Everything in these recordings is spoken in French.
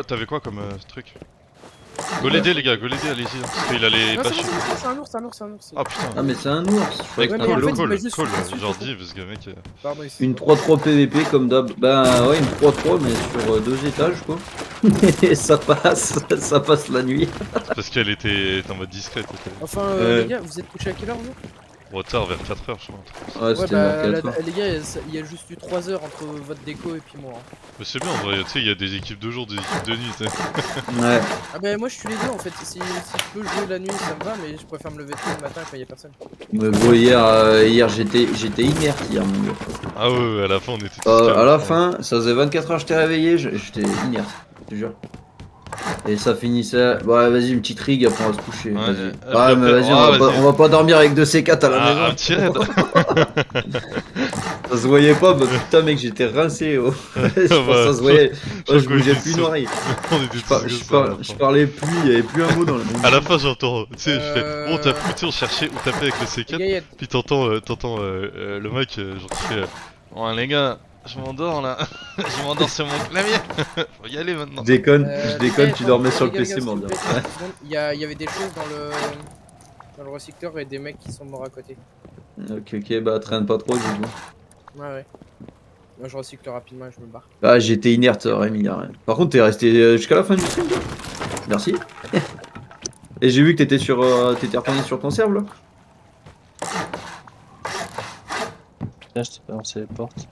T'avais quoi comme truc? Go l'aider les gars, go l'aider, allez-y, hein, parce qu'il a les Non, bâches. c'est un ours. Ah putain. Ah mais c'est un ours, je croyais que Ouais, c'était mais un en fait, loup. il m'a Call, juste call, sauté dessus, genre c'est dis parce que mec. Pardon, ici. Une 3-3 PVP comme d'hab. Bah ouais, une 3-3 mais sur 2 étages quoi. Et ça passe la nuit. C'est parce qu'elle était en mode discrète. Enfin, les gars, vous êtes couchés à quelle heure vous? Retard vers 4h je crois. Ouais, Ouais, c'était bah, vers 4 heures. les gars, il y a juste eu 3 heures entre votre déco et puis moi. Hein. Mais c'est bien en vrai, tu sais, il y a des équipes de jour, des équipes de nuit, tu sais. Ouais. Ah bah moi je suis les deux en fait, si je peux jouer la nuit ça me va, mais je préfère me lever tôt le matin quand il y a personne. Mais bon, hier j'étais inerte hier mon gars. Ah ouais, à la fin on était tous À la calmes. fin, ça faisait 24 heures que j'étais réveillé, j'étais inerte, je te jure. Et ça finissait. Ouais, vas-y, une petite rig, après on va se coucher. Ouais, Vas-y. puis Ouais, mais après- vas-y, ah, on va pas dormir avec 2 C4 à la Ah, un maison. petit raid. Ça se voyait pas, bah putain, mec, j'étais rincé. Oh. Je pense que ça se voyait. je Ouais, je crois bougeais qu'on plus était une oreille. On était tous comme ça. à la Je fin. parlais plus, il y avait plus un mot dans le monde. À la fin j'entends, tu sais, je fais, bon t'as Euh, foutu, on cherchait où taper avec le Les C4, gars, il y a- puis t'entends le mec, genre qui fait, ouais les gars, je m'endors là, je m'endors sur mon clavier, faut y aller maintenant. Déconne, les je déconne, gars, tu dormais sur le les gars, PC, s'il vous mordeur. plaît, 30 secondes. Il y avait des choses dans le recycleur et des mecs qui sont morts à côté. Ok, bah traîne pas trop, du coup. Ouais. Moi je recycle rapidement et je me barre. Ah, j'étais inerte, Rémi. Hein. Par contre, t'es resté jusqu'à la fin du stream, toi. Merci. Et j'ai vu que t'étais retourné sur ton serve là. Là, je t'ai balancé les portes.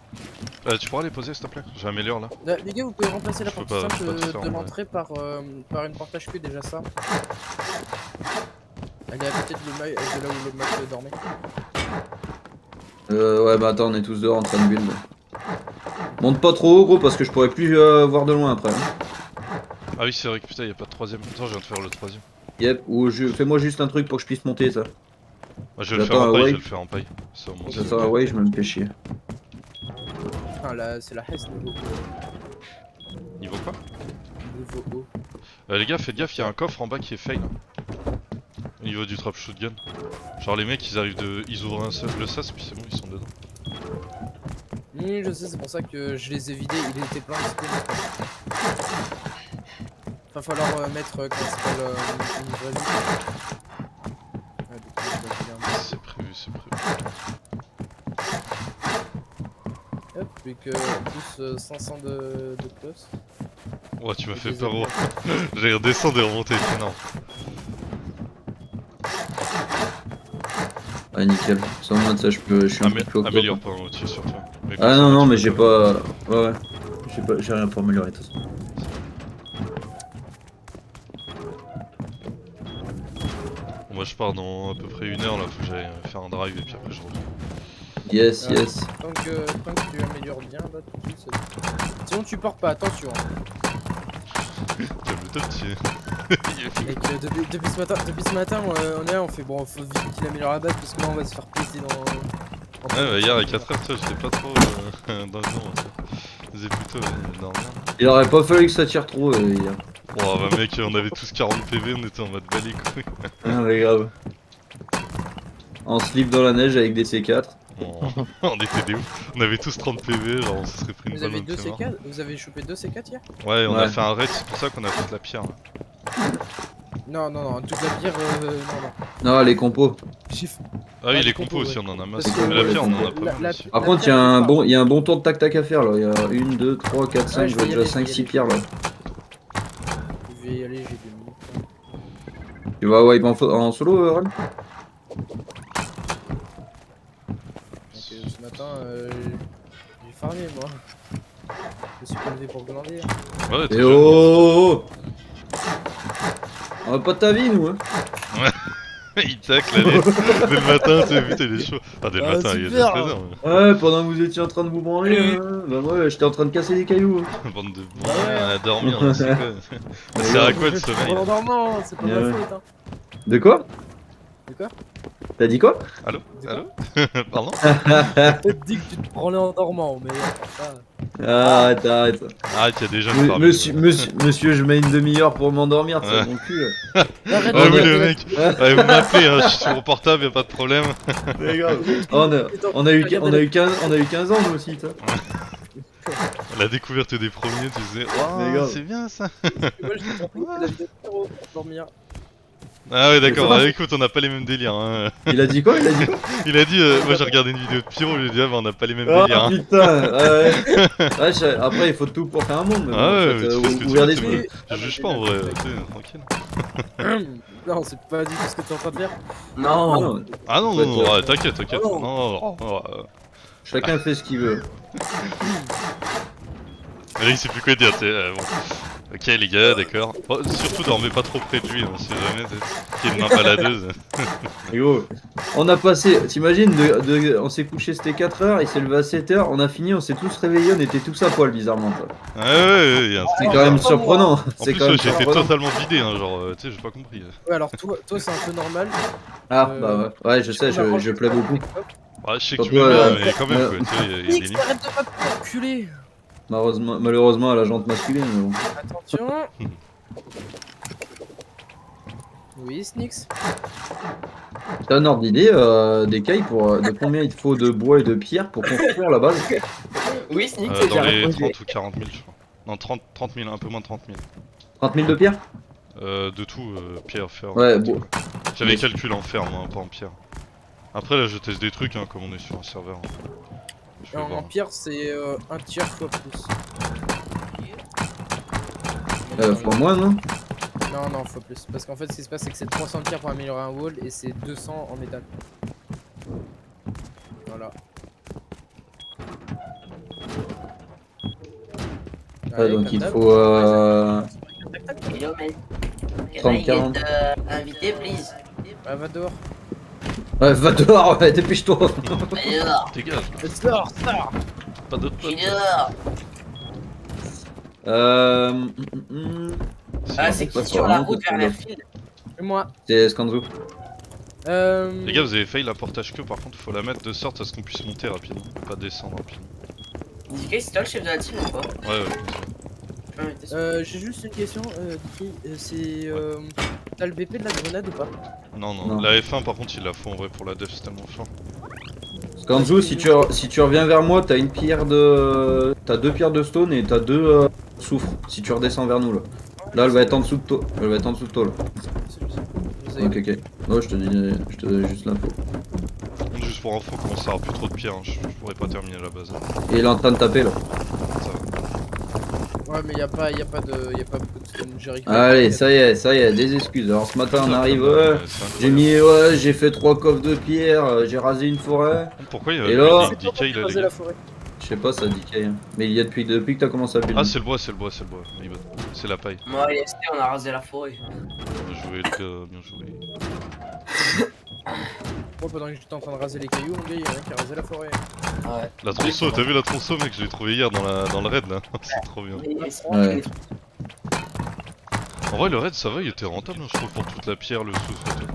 Tu pourras les poser s'il te plaît, j'améliore là. Les gars, vous pouvez remplacer la Je peux porte pas- simple je peux pas tout faire, de moi. l'entrée par une porte HQ déjà ça. Elle est à côté de là où le mec dormait. Ouais, bah attends, on est tous dehors en train de build. Monte pas trop haut, gros, parce que je pourrais plus voir de loin après. Hein. Ah oui c'est vrai que putain y'a pas de troisième, attends je viens de faire le troisième. Yep, ou fais-moi juste un truc pour que je puisse monter ça. Moi je vais le faire J'attends en paille, Hawaii. je vais le faire en paille. Ça au moins Ça, c'est- ça, ouais, je me fais chier. Ah là, c'est la Hesse Niveau quoi? niveau haut. Les gars faites gaffe, y'a un coffre en bas qui est fail. Au niveau du trap shotgun. Genre les mecs ils arrivent ils ouvrent le sas puis c'est bon ils sont dedans. Je sais, c'est pour ça que je les ai vidés, il était plein de spawns. Va falloir mettre comment ça s'appelle une vraie vie. Ouais, du coup, je vais vider un C'est prévu, c'est prévu. peu. Hop, plus que plus 500 de plus. Ouais tu m'as fait Désolé. peur oh. J'ai redescendu et remonté, non. Ah, nickel. Sans moins de ça, je suis un peu plus au top. Améliore pas au-dessus sur toi. Mais Ah comme ça, non, tu mais peux j'ai pas. Ouais, ouais. J'ai rien pour améliorer de toute façon. Moi je pars dans à peu près 1 heure là, faut que j'aille faire un drive et puis après je reviens. Yes, yes. Tant que tu améliores bien là tout de suite. Sinon tu pars pas, attention. Calme-toi tu... Mec, depuis ce matin, on est là, on fait bon, faut vite qu'il améliore la base parce que là on va se faire péter dans. Ouais bah hier à 4h tu vois j'étais pas trop dans le temps. Je faisais plutôt dormir. Il aurait pas fallu que ça tire trop hier. Bon bah mec on avait tous 40 PV, on était en mode bas les couilles. Ah, mais grave. En slip dans la neige avec des C4. On était des ouf. On avait tous 30 PV, genre on se serait pris une Vous balle avez on deux était mort. C4, vous avez chopé 2 C4 hier? Ouais on a Ouais. fait un raid, c'est pour ça qu'on a fait la pierre. Non, toute la pierre, non. Non, les compos. Chiffre. Ah oui Ah, les les compos compos, aussi ouais. on en a masse. Parce que Mais la la- pierre on en a pas la- mal la- aussi. Par La contre, pierre, c'est fort. il y a un bon tour de tac-tac à faire là. Il y a 1, 2, 3, 4, 5, Ouais, je je vois vais y déjà aller, 5, je vais y 6 aller. pierres là. Je vais y aller, j'ai 2 minutes. Tu vas wipe en solo, Ron? Donc ce matin, j'ai farmé moi. Je me suis pas levé pour glander. Ouais Et t'es oh, on a pas de ta vie, nous, hein. Il tacle allez. Dès le matin, tu sais, putain il est chaud. Ah dès le Ah, matin, il est super. déjà 13h. Ouais, pendant que vous étiez en train de vous branler, bah moi j'étais en train de casser des cailloux. Hein. Bande de Bah ouais. à dormir, hein, c'est quoi Ça sert à quoi le sommeil En dormant, c'est pas Ouais. ma faute. Hein. De quoi? De quoi? T'as dit quoi? Allô De Allô Pardon Peut-être dit que tu te branlais en dormant, mais ça. Arrête, arrête. Arrête, il y a des jeunes parmi Monsieur, je mets une demi-heure pour m'endormir, c'est Ouais. mon cul. Arrête Ah On oui est- le mec Ouais vous m'appelez, hein, je suis sur mon portable, y'a pas de problème. On a eu 15 ans nous aussi, toi. La découverte des premiers, tu disais, Mais oh, grave. c'est bien ça. Moi, j'ai compris que la vidéo de Pyro pour dormir. Ah ouais, d'accord, ça bah, écoute, on n'a pas les mêmes délires. Hein. Il a dit quoi? Il a dit quoi? Il a dit, moi j'ai regardé une vidéo de Pyro, je lui ai dit, ah bah on n'a pas les mêmes Ah délires. Hein. putain, ouais. Ouais, après il faut tout pour faire un monde, mais bon, Ah ouais, faut mais tu fais ce que tu ouvrir veux, des tu trucs. me- je juge pas en vrai, tu sais, tranquille. Non, c'est pas du tout ce que t'es en train de faire. Ah Non. non, Ah non, Ouais, non, non, ouais, t'inquiète, t'inquiète. Oh. Non, non, chacun fait ce qu'il veut. là il sait plus quoi dire, tu sais, bon. Ok les gars, d'accord. Bon, surtout dormez pas trop près de lui, hein, si jamais, qu'il y ait une main baladeuse. Et gros, on a passé, t'imagines, on s'est couché, c'était 4 heures, il s'est levé à 7 heures, on a fini, on s'est tous réveillés, on était tous à poil bizarrement. Quoi. Ouais, ouais, ouais, il y a un C'est truc quand même bizarre. surprenant. En C'est plus, quand même j'ai été surprenant. totalement vidé, hein, genre, tu sais, j'ai pas compris. Ouais, alors toi c'est un peu normal. Ah bah ouais, ouais je sais, je plais beaucoup. Ouais, je sais que Surtout, tu m'aimes bien, ouais. mais quand même, Ouais. quoi, tu vois, il y a des Nix, limites. arrête de pas te enculer. Malheureusement à la jante masculine, mais bon. Attention. Oui, Snix. T'as un ordre d'idée des cailles pour de combien il te faut de bois et de pierre pour construire la base? Oui, Sneak, Dans j'ai les répondu. 30 ou 40 000, je crois. Non, 30 000, un peu moins de 30 000. 30 000 de pierre? De tout, pierre, fer. Ouais, bon. J'avais calculé en fer, moi, pas en pierre. Après, là, je teste des trucs, hein, comme on est sur un serveur. Je vais En voir. pierre, c'est un tiers fois plus. Fois moins, non? Non, non, fois plus. Parce qu'en fait, ce qui se passe, c'est que c'est 300 pierres pour améliorer un wall et c'est 200 en métal. Voilà. Ouais, donc comme il d'hab. faut Hello, man. 30, 40. Invité, please. Ah, va dehors. Ouais, va dehors, ouais, dépêche-toi. Va dehors. Dégage, Sors, sors. pas d'autres Je suis potes. dehors. Ah, c'est Ouais, qui sur la vraiment, route c'est vers trop l'airfield? Et moi. C'est Skanzo. Les gars, vous avez failli la portage queue, par contre, faut la mettre de sorte à ce qu'on puisse monter rapidement, pas descendre rapidement. Dicky, c'est toi le chef de la team ou pas? Ouais, ouais, Ah, mais t'es sûr. J'ai juste une question, Dicky. C'est. T'as le BP de la grenade ou pas? non, non, Non. la F1 par contre, il la faut en vrai pour la def, c'est tellement fort. Skanzo, si tu reviens vers moi, t'as une pierre de. T'as 2 pierres de stone et t'as 2 soufre. Si tu redescends vers nous là. Là, elle va être en dessous de toi. Elle va être en dessous de toi là. Vous avez- Ok, ok. Ouais, je te donne juste l'info. Par contre, juste pour info, comment ça aura plus trop de pierres, hein, je pourrais pas terminer la base. Et il est en train de taper là. Ça va. Ouais, mais y'a pas beaucoup de stone. J'ai récupéré. Allez, ça y est, des excuses. Alors ce matin, on arrive. Ouais, C'est incroyable. j'ai mis. Ouais, j'ai fait 3 coffres de pierre. J'ai rasé une forêt. Pourquoi il y a Et le là- Big Decay là, les la gars? forêt. Je sais pas, ça dit qu'il y a. Mais il y a depuis que t'as commencé à build. Ah, c'est le bois, c'est le bois, c'est le bois. My bad. C'est la paille. Moi et ST, on a rasé la forêt. Bien joué, les gars, bien joué. Moi, pendant que j'étais en train de raser les cailloux, mon gars, y'en a un qui a rasé la forêt. Ouais. La tronçon, t'as vu la tronçon, mec? Je l'ai trouvé hier dans le raid là. C'est trop bien. Ouais. En vrai, le raid, ça va, il était rentable, hein, je trouve, pour toute la pierre, le soufre et tout.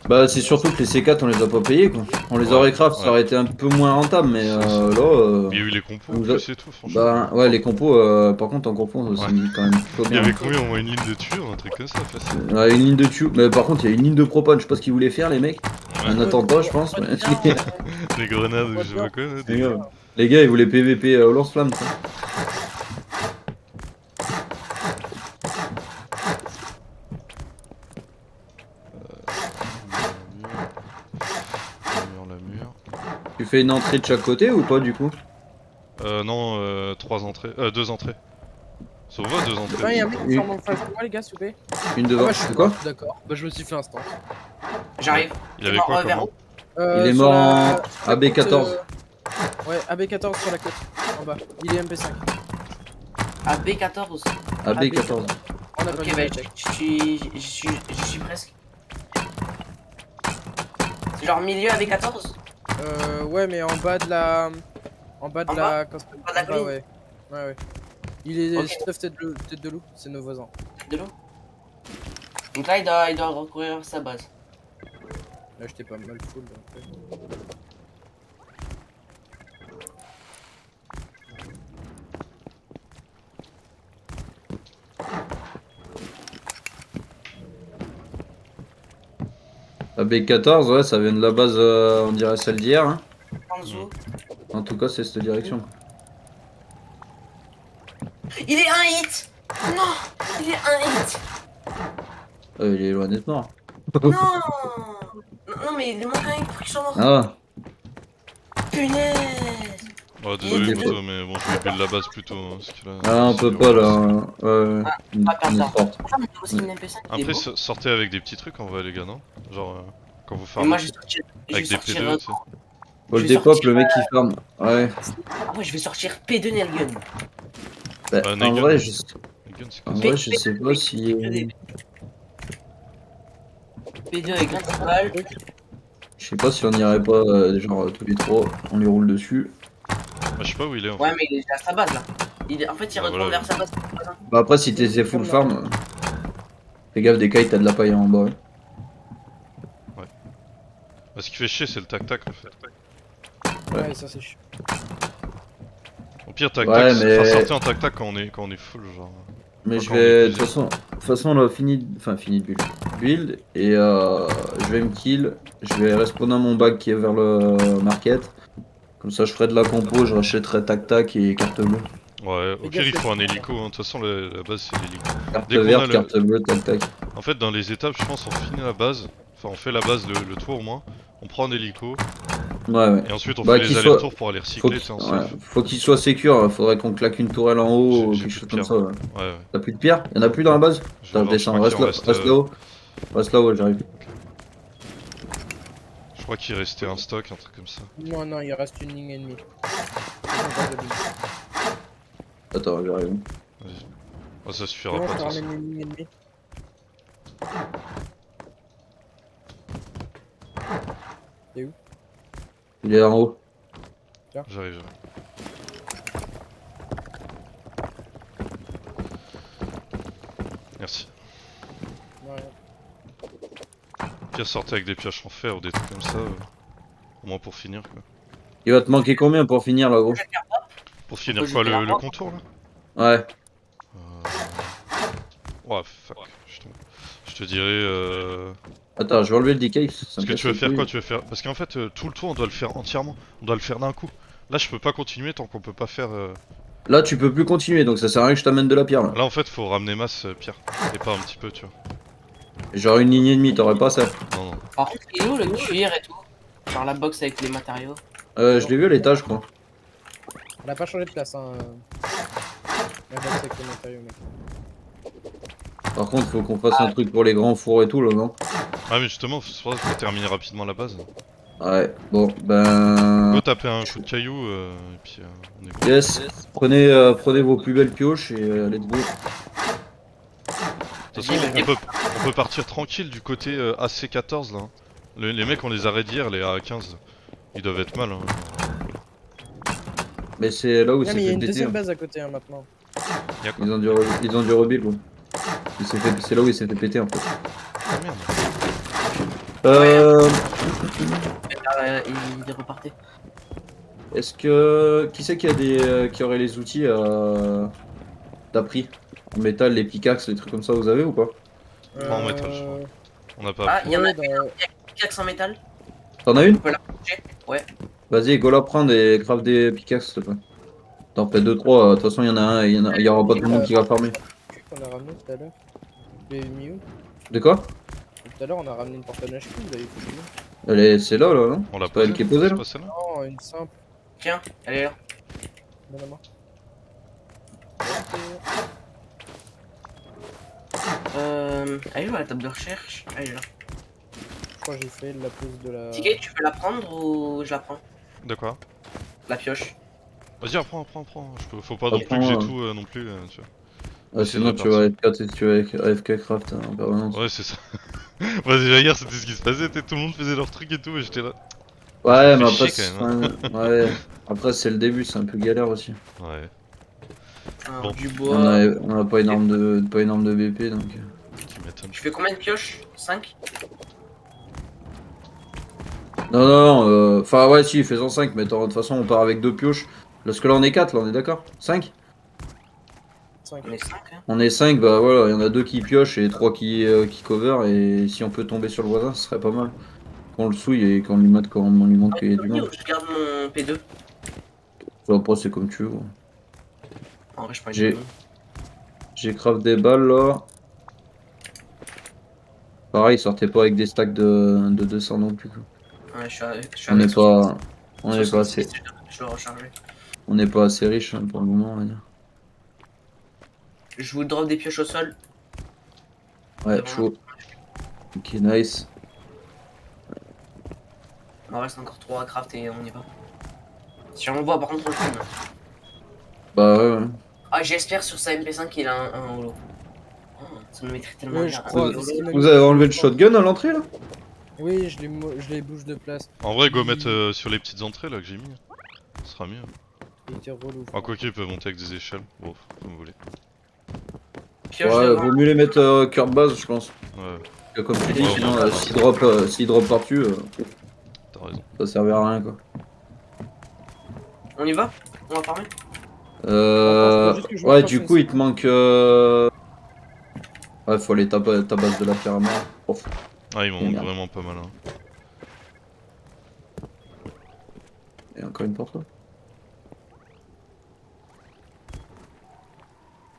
Bah, c'est surtout que les C4 on les a pas payés quoi. On les Ouais, aurait craft, ouais. ça aurait été un peu moins rentable, mais C'est là. Il y a eu les compos, vous en a- plus et tout, franchement. Bah, ouais, les compos, par contre, en compo, ça Ouais. me dit quand même plutôt Il y bien. avait combien? Au moins une ligne de tueur, un truc comme ça, facile. Ouais, une ligne de tube, mais par contre, il y a une ligne de propane, je sais pas ce qu'ils voulaient faire, les mecs. Ouais. Un attentat, je pense. Mais... Les grenades, je sais pas quoi. là, Les gars, les gars, ils voulaient PVP au lance-flamme, quoi. Mur. Tu fais une entrée de chaque côté ou pas, du coup? Non, 3 entrées. 2 entrées. Ça vous va, 2 Ouais, entrées? y'a un mec qui ferme en face de moi, les gars, s'il vous plaît. Une Ah, devant, bah, je suis c'est quoi? D'accord. Bah, je me suis fait instant. J'arrive. Il avait quoi vers comme où? Il est Sur mort la- en sur la AB14. côte, Ouais, AB14 sur la côte, en bas. Il est MP5. À B14. AB14. On a pas Ok, mis bah la tech. j'y suis presque. C'est genre milieu à B14? Ouais, mais en bas de la. En bas de En la. bas quand c'est- En bas de la en bas, colline. ouais. Ouais, ouais. Il est Ok. stuff tête de loup, c'est nos voisins. De l'eau. Donc là, il doit recourir à sa base. Là, j'étais pas mal full. Donc, AB14, ouais, ça vient de la base, on dirait celle d'hier. Hein. En dessous. En tout cas, c'est cette direction. hit. Non, il est un hit. Il est loin d'être mort. Non. Non, mais il lui manque un hit pour qu'il soit mort. Ah, Punaise. Ouais, désolé, Des Moto, mais bon, je vais build la base plutôt. Hein, parce que là, ah on c'est peut dur, pas là. là. Ouais, On va perdre on est ça. fort. Ah, mais aussi une MP5, il est Après, beau. sortez avec des petits trucs en vrai, les gars, non? Genre, quand vous Mais farmez. moi, je vais sortir. Je vais Avec des sortir. P2, tu sais. Faut Je le vais dépop, sortir, le mec qui farm. Ouais. Ah, moi, je vais sortir P2 Nergun. Bah, Bah, en Negan. vrai, Negan, c'est en quoi ça? vrai, je sais pas si. P2 avec 20 balles. Je sais pas si on irait pas, genre tous les trois, on lui roule dessus. Bah, je sais pas où il est en Ouais, fait. mais il est déjà à sa base là. En fait, il Bah, retourne voilà. vers sa base. Bah après, si t'es full farm, fais gaffe des kites, t'as de la paille en bas. Ouais. Bah, ce qui fait chier, c'est le tac-tac en fait. Ouais, ça c'est chiant. Au pire, tac-tac, Ouais, enfin, mais- sortez en tac-tac quand on est full, genre. Mais Enfin, je quand on est vais. De plusieurs. toute façon, on a fini. Enfin, fini de build. Build, et je vais me kill. Je vais respawner mon bag qui est vers le market. Comme ça, je ferai de la compo, je rachèterai tac-tac et carte bleue. Ouais, au Fais pire, gaffe, il faut un c'est- hélico. Hein. De toute façon, la base, c'est l'hélico. Carte Dès qu'on a verte, le- carte bleue, tac-tac. En fait, dans les étapes, je pense, on finit la base. Enfin, on fait la base, le tour au moins. On prend un hélico. Ouais, ouais. Et ensuite, on Bah, fait qu'il les soit- allers-retours pour aller Faut recycler, qu'il tu sais, en ouais, safe. faut qu'il soit sécure, faudrait qu'on claque une tourelle en haut ou J'ai quelque plus chose de comme pierre. ça. Ouais. Ouais, ouais. T'as plus de pierre? Y'en a plus dans la base? Je vais Attends, voir, je descends, crois qu'il en reste reste. là-haut. Reste là-haut, j'arrive. Je crois qu'il restait un stock, un truc comme ça. Non, non, il reste une ligne et demie. Attends, j'arrive. Vas-y. Oh, ça C'est suffira bon, pas, je de te toute façon. ramène une ligne et demie. Il est en haut. J'arrive. Merci. Ouais. Pire, sortez avec des pioches en fer ou des trucs comme ça. Au moins pour finir, quoi. Il va te manquer combien pour finir là, gros? Pour finir peut quoi, jeter la le porte. contour là? Ouais. Oh fuck, je te dirais. Attends, je vais enlever le decay. Parce que tu veux faire quoi? Tu veux faire. Parce qu'en fait, tout le tour, on doit le faire entièrement. On doit le faire d'un coup. Là, je peux pas continuer tant qu'on peut pas faire. Là, tu peux plus continuer, donc ça sert à rien que je t'amène de la pierre là. Là, en fait, faut ramener masse pierre. Et pas un petit peu, tu vois. Genre une ligne et demie, t'aurais pas ça. Non, non. Par contre, il est où le cuir et tout? Genre la box avec les matériaux. Je l'ai vu à l'étage, je crois. On a pas changé de place, hein. La box avec les matériaux, mec. Par contre, faut qu'on fasse un truc pour les grands fours et tout là, non? Ah, mais justement, c'est pour ça qu'il faut terminer rapidement la base. Ouais, bon, Go taper un coup de caillou, et puis on est bon. Yes, prenez vos plus belles pioches et let's go. De toute façon, on peut partir tranquille du côté AC14 là. Hein. Les mecs, on les arrête hier, les A15. Ils doivent être mal. Hein. Mais c'est là où Non, c'est mais il y a fait une péter. deuxième Hein. base à côté, hein, maintenant. Y'a quoi? Ils ont du rebuild, gros. C'est là où il s'est fait péter en fait. Ah merde. Il est reparti. Est-ce que. Qui c'est qui a qui aurait les outils d'appris? En métal, les pickaxes, les trucs comme ça, vous avez ou pas? Pas en métal, je crois. On n'a pas Ah, appris. il y en a ouais, une pickaxe en métal. T'en as une? On peut la ranger. Ouais. Vas-y, go la prendre et craft des pickaxes, s'il te plaît. T'en fais 2-3, de toute façon, il y en a un, il y aura pas tout le monde qui va farmer. Qu'on a ramené tout à l'heure. Vous l'avez mis où? De quoi? Tout à l'heure, on a ramené une porte-neige cube, vous l'avez foutu où? C'est là, non? On l'a C'est pas elle qui est posée, c'est là? pas celle-là? Non, une simple. Tiens, elle est là. Donne-la-moi. Elle est où la table de recherche? Elle est là. Je crois que j'ai fait la pose de la... Ticket, tu veux la prendre ou je la prends? De quoi? La pioche. Vas-y, apprends. Faut pas non plus que j'ai tout non plus, tu vois. Ah, sinon, tu vas AFK craft en permanence. Ouais, c'est ça. Vas-y, hier, c'était ce qui se passait, tout le monde faisait leur truc et tout, et j'étais là. Ouais, Ça mais fait après, chier, quand même, ouais. Après, c'est le début, c'est un peu galère aussi. Ouais, Alors, Bon. du On bois. a pas énorme de BP, donc. qui m'étonne. Tu fais combien de pioches? 5? Non, enfin, ouais, si, faisons 5, mais de toute façon, on part avec 2 pioches. Parce que là, on est 4, là, on est d'accord? 5? 5. On est 5, hein. On est 5, bah voilà, il y en a 2 qui piochent et 3 qui cover, et si on peut tomber sur le voisin, ce serait pas mal. Qu'on le souille et qu'on lui montre qu'il y a du monde. Je garde mon P2. Après, c'est comme tu veux. En vrai, je prends J'ai- une J'ai craft des balles là. Pareil, sortez pas avec des stacks de 200 non plus, quoi. Ouais, je suis On n'est avec pas, on n'est pas 66, assez, je dois recharger. on n'est pas assez riche hein, pour le moment, on va dire. Je vous drop des pioches au sol. Ouais, Devant. chaud. Ok, nice. Il m'en reste encore 3 à craft et on y va. Si on voit, par contre, on le fume. Bah ouais, ouais. Ah, j'espère sur sa MP5 qu'il a un holo. Oh, ça me mettrait tellement Ouais, bien. je Un crois. holo. c'est ce qu'il m'a Vous mis, avez je enlevé le pense. shotgun à l'entrée là? Oui, je les bouge de place. En vrai, go Il- mettre sur les petites entrées là que j'ai mis. Ce sera mieux. Il était relou. En quoi qu'il peut monter avec des échelles. Bon, comme vous voulez. Pioche Ouais, devant. vaut mieux les mettre cœur de base, je pense. Ouais, Que comme tu dis, Ouais, sinon, ouais. s'il drop par-dessus, t'as raison. ça servira à rien quoi. On y va? On va farmer? Attends, faut juste que je me Ouais, refasse du une coup, il te manque. Ouais, faut aller ta base de la pierre à mort. Oh, Ah, il m'en Et manque merde. vraiment pas mal. Hein. et encore une porte là.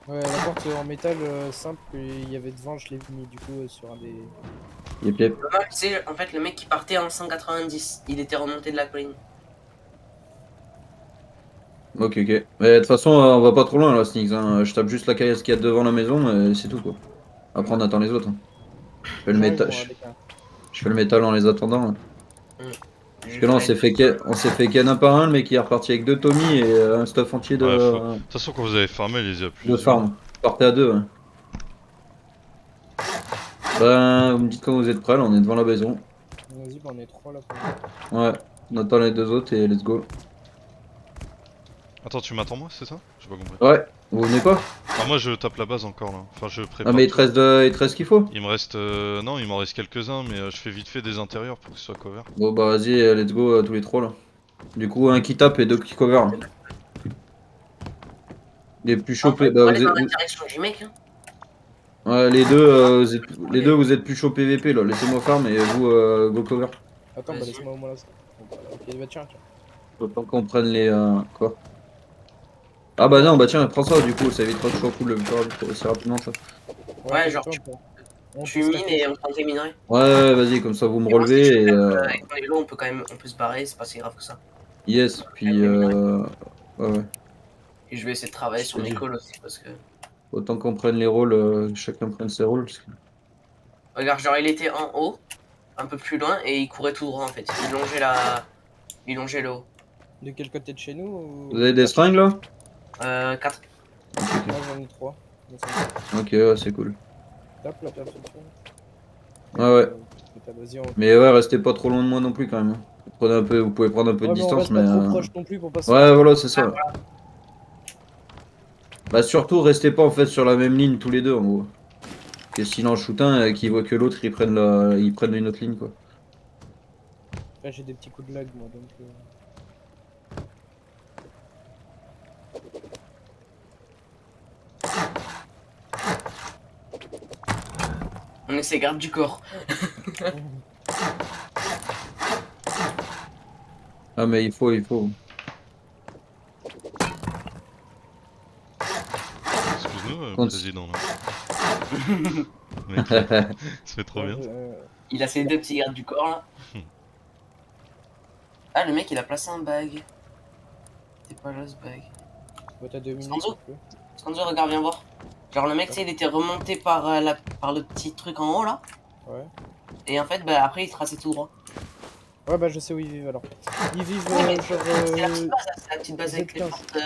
Ouais, la porte en métal simple qu'il y avait devant, je l'ai mis du coup sur un des. Yep, yep. C'est en fait le mec qui partait en 190. Il était remonté de la colline. Ok, ok. Mais de toute façon, on va pas trop loin là, Sneaks. Hein. Je tape juste la caillasse qu'il y a devant la maison et c'est tout quoi. Après, on attend les autres. Hein. Je fais le J'arrive métal, moi avec un. je fais le métal en les attendant. Hein. Parce J'ai que là, fait on s'est fait ken un par un, le mec qui est reparti avec 2 Tommy et un stuff entier Ouais, faut. De toute façon, quand vous avez farmé, les y a de plusieurs. farm. Partez à 2. Ouais. Ben, vous me dites quand vous êtes prêts, là, on est devant la maison. Vas-y, bah, on est trois là pour le Ouais, on attend les deux autres et let's go. Attends, tu m'attends moi, c'est ça? J'ai pas compris. Ouais, vous venez pas? Ah, moi je tape la base encore là. Enfin, je Ah, prépare mais tout. Là. il te reste ce qu'il faut? Il me reste. Non, il m'en reste quelques-uns, mais je fais vite fait des intérieurs pour que ce soit cover. Bon, bah, vas-y, let's go, tous les trois là. Du coup, un qui tape et deux qui cover. Là. Les plus On chauds, peut bah, aller dans la direction du mec. Hein. ouais, les deux, vous êtes plus chaud PVP là. Laissez-moi farm et vous, go cover. Attends, bah Vas-y. laisse-moi au moins là. Bon, bah, ok, bah tiens, tiens. Autant qu'on prenne les. Quoi? Ah, bah non, bah tiens, prends ça du coup, ça évitera que je sois full le plus aussi rapidement ça. Ouais, genre, attends, on tu peut mines stacker et ça. on prend tes minerais. Ouais, vas-y, comme ça vous me Et moi, si je relevez et. et quand on est low, on peut se barrer, c'est pas si grave que ça. Yes, puis. les minerais. Ouais, ouais. Et je vais essayer de travailler Je sur te mes dis. calls aussi parce que. Autant qu'on prenne les rôles, chacun prenne ses rôles. Regarde, genre, il était en haut, un peu plus loin, et il courait tout droit en fait. Il longeait la. Il longeait le haut. De quel côté de chez nous ou... Vous avez des seringues là? 4. Moi j'en ai 3. Ok, ouais, c'est cool. Tape la personne. Ouais, ouais. Vas-y, Mais ouais, restez pas trop loin de moi non plus quand même. Hein. Prenez un peu, vous pouvez prendre un peu de Ouais, mais on distance, reste mais. pas trop proche non plus pour pas se Ouais, faire voilà, c'est ça. Bah, surtout, restez pas en fait sur la même ligne tous les deux en gros. Que sinon, shoot un qui voit que l'autre, ils prennent une autre ligne quoi. Là, j'ai des petits coups de lag moi donc. On essaie garde du corps. Ah, mais il faut. Excuse-nous, Compte- président là. Mec, ça fait trop bien. Il a ses deux petits gardes du corps là. Ah, le mec il a placé un bag. T'es pas là ce bag. Bah, t'as 2 minutes. Scanzo tu peux. Scanzo, regarde, viens voir. Genre le mec, tu sais, il était remonté par, par le petit truc en haut là. Ouais. Et en fait, bah après il traçait tout droit. Ouais, bah je sais où ils vivent alors. Ils vivent Ouais, mais genre. C'est la petite base, là, c'est la petite base avec les Z15. portes.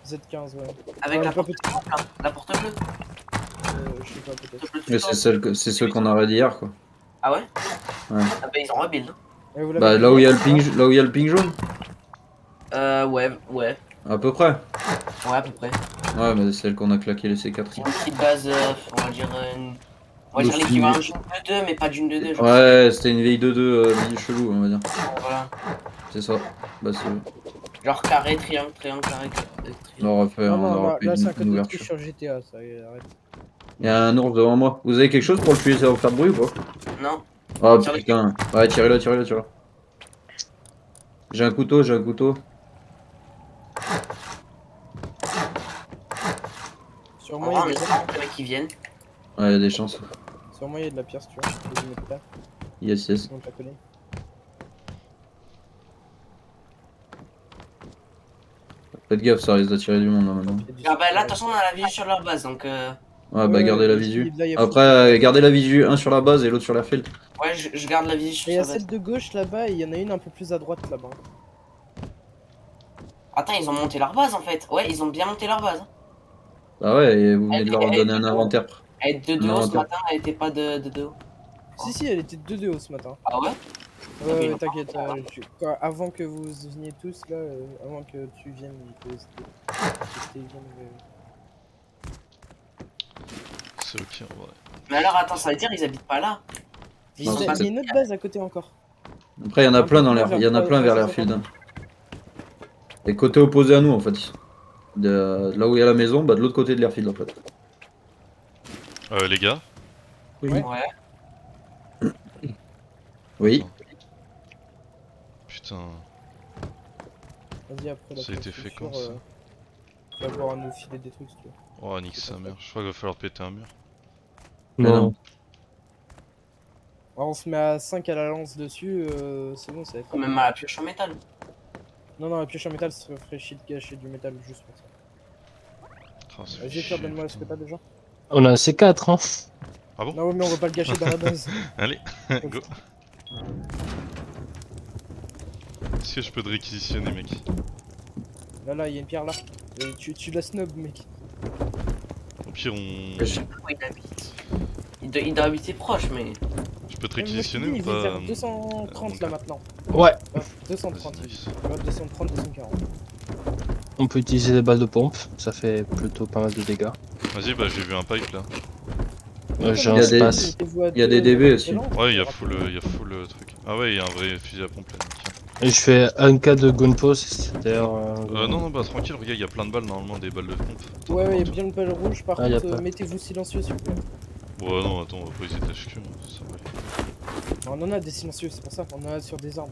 Z15, ouais. Avec Ouais, la pas porte bleue, là. La porte bleue. Je sais pas, peut-être. Porte bleue tout Mais le temps. c'est ceux qu'on a dit hier quoi. Ah ouais? Ouais. Ah bah ils ont rebuild. Hein. Ouais, vous l'avez Bah, vu, là où il y a hein, le ping, là où il y a le ping jaune, Ouais, à peu près. à peu près. Ouais, mais c'est celle qu'on a claqué les C4. C'est une petite base, on va dire, on va dire Nous, l'équivalent c'est- d'une 2-2, mais pas d'une 2-2. Genre, Ouais, c'était une vieille 2-2 chelou, on va dire. voilà. C'est ça. Bah, c'est. Genre carré, triangle, triangle, carré, triangle. Non, non, On aura là, fait là c'est un une code de ouverture. triche sur GTA, ça y est, arrête. Il y a un ours devant moi. Vous avez quelque chose pour le tuer sans faire de bruit ou pas? Non. Oh Tire-le. putain. Ouais, tirez-le, tirez-le, tirez-le. J'ai un couteau, j'ai un couteau. Sur En moi, vrai, on il y est a de la 30 mecs qui viennent. Ouais, y a des chances. Sur moi, il y a de la pierre, si tu vois. Je vais mettre là, Yes, yes. on te la connaît. Faites gaffe, ça risque d'attirer du monde là maintenant. Il y a du Ah bah là, de super- toute façon, on a la visu sur leur base, donc Ouais, bah Ouais, gardez la ici, visu. là, il y a Après, gardez la visu, un sur la base et l'autre sur l'airfield. ouais, je garde la visu sur Il y a sa base. celle de gauche là-bas et il y en a une un peu plus à droite là-bas. Attends, ils ont monté leur base en fait. Ouais, ils ont bien monté leur base. Ah ouais, et vous venez de leur Elle donner était un de haut. inventaire. Elle était de Un haut ce inventaire. matin, elle était pas de haut. Si, si, elle était de 2 haut ce matin. Ah ouais? Ouais, Ok, ouais, non. t'inquiète. Avant que vous veniez tous là, avant que tu viennes, C'est ok en vrai. Mais alors attends, ça veut dire ils habitent pas là. Il Non, y a c'est une autre base à côté encore. Après, il y en a Un plein peu dans plus l'air, il y en a vers plein vers 350. l'airfield. Hein. Et côté opposé à nous en fait. De là où il y a la maison, bah de l'autre côté de l'airfield en fait. Les gars, Ouais. Ouais. Oui. putain, Vas-y, après la ça a été fait quand ça? Tu vas pouvoir nous filer des trucs si tu veux. Oh, nique sa mère, je crois qu'il va falloir péter un mur. Mais Non. non. Alors, on se met à 5 à la lance dessus, c'est bon, ça va être. Même à la pioche en métal. Non, non, la pioche en métal, ça ferait chier de gâcher du métal juste pour ça. Ah, ça fait Vas-y, chier, Pierre, donne-moi ce que putain. t'as déjà. On a un C4, hein. Ah bon? Non, mais on va pas le gâcher dans la base. Allez, go. Est-ce que je peux te réquisitionner, mec? Là, là, il y a une pierre là. Et tu la snob, mec. Au pire, Je sais pas où il habite. Il doit habiter proche, mais. je peux te Moi, je te dis, réquisitionner ou il vit pas? vers 230 là maintenant. Ouais. 230, Vas-y, il nice. vit. Ouais, 230, 240. On peut utiliser des balles de pompe. Ça fait plutôt pas mal de dégâts. Vas-y, bah j'ai vu un pipe là. J'ai Il un y a des- space. il y a des DB aussi. Ouais, il y a full truc. Ah ouais, il y a un vrai fusil à pompe là, nickel. Et je fais un cas de gunpowder, c'est-à-dire. Non, bah tranquille, regarde, il y a plein de balles normalement, des balles de pompe. T'en as Ouais, il y a partout. bien le pal rouge. Par Ah, y a contre, pas. mettez-vous silencieux s'il vous plaît. Ouais, non, attends, on va pas hésiter HQ, ça va aller. On en a des silencieux, c'est pour ça. On en a sur des armes.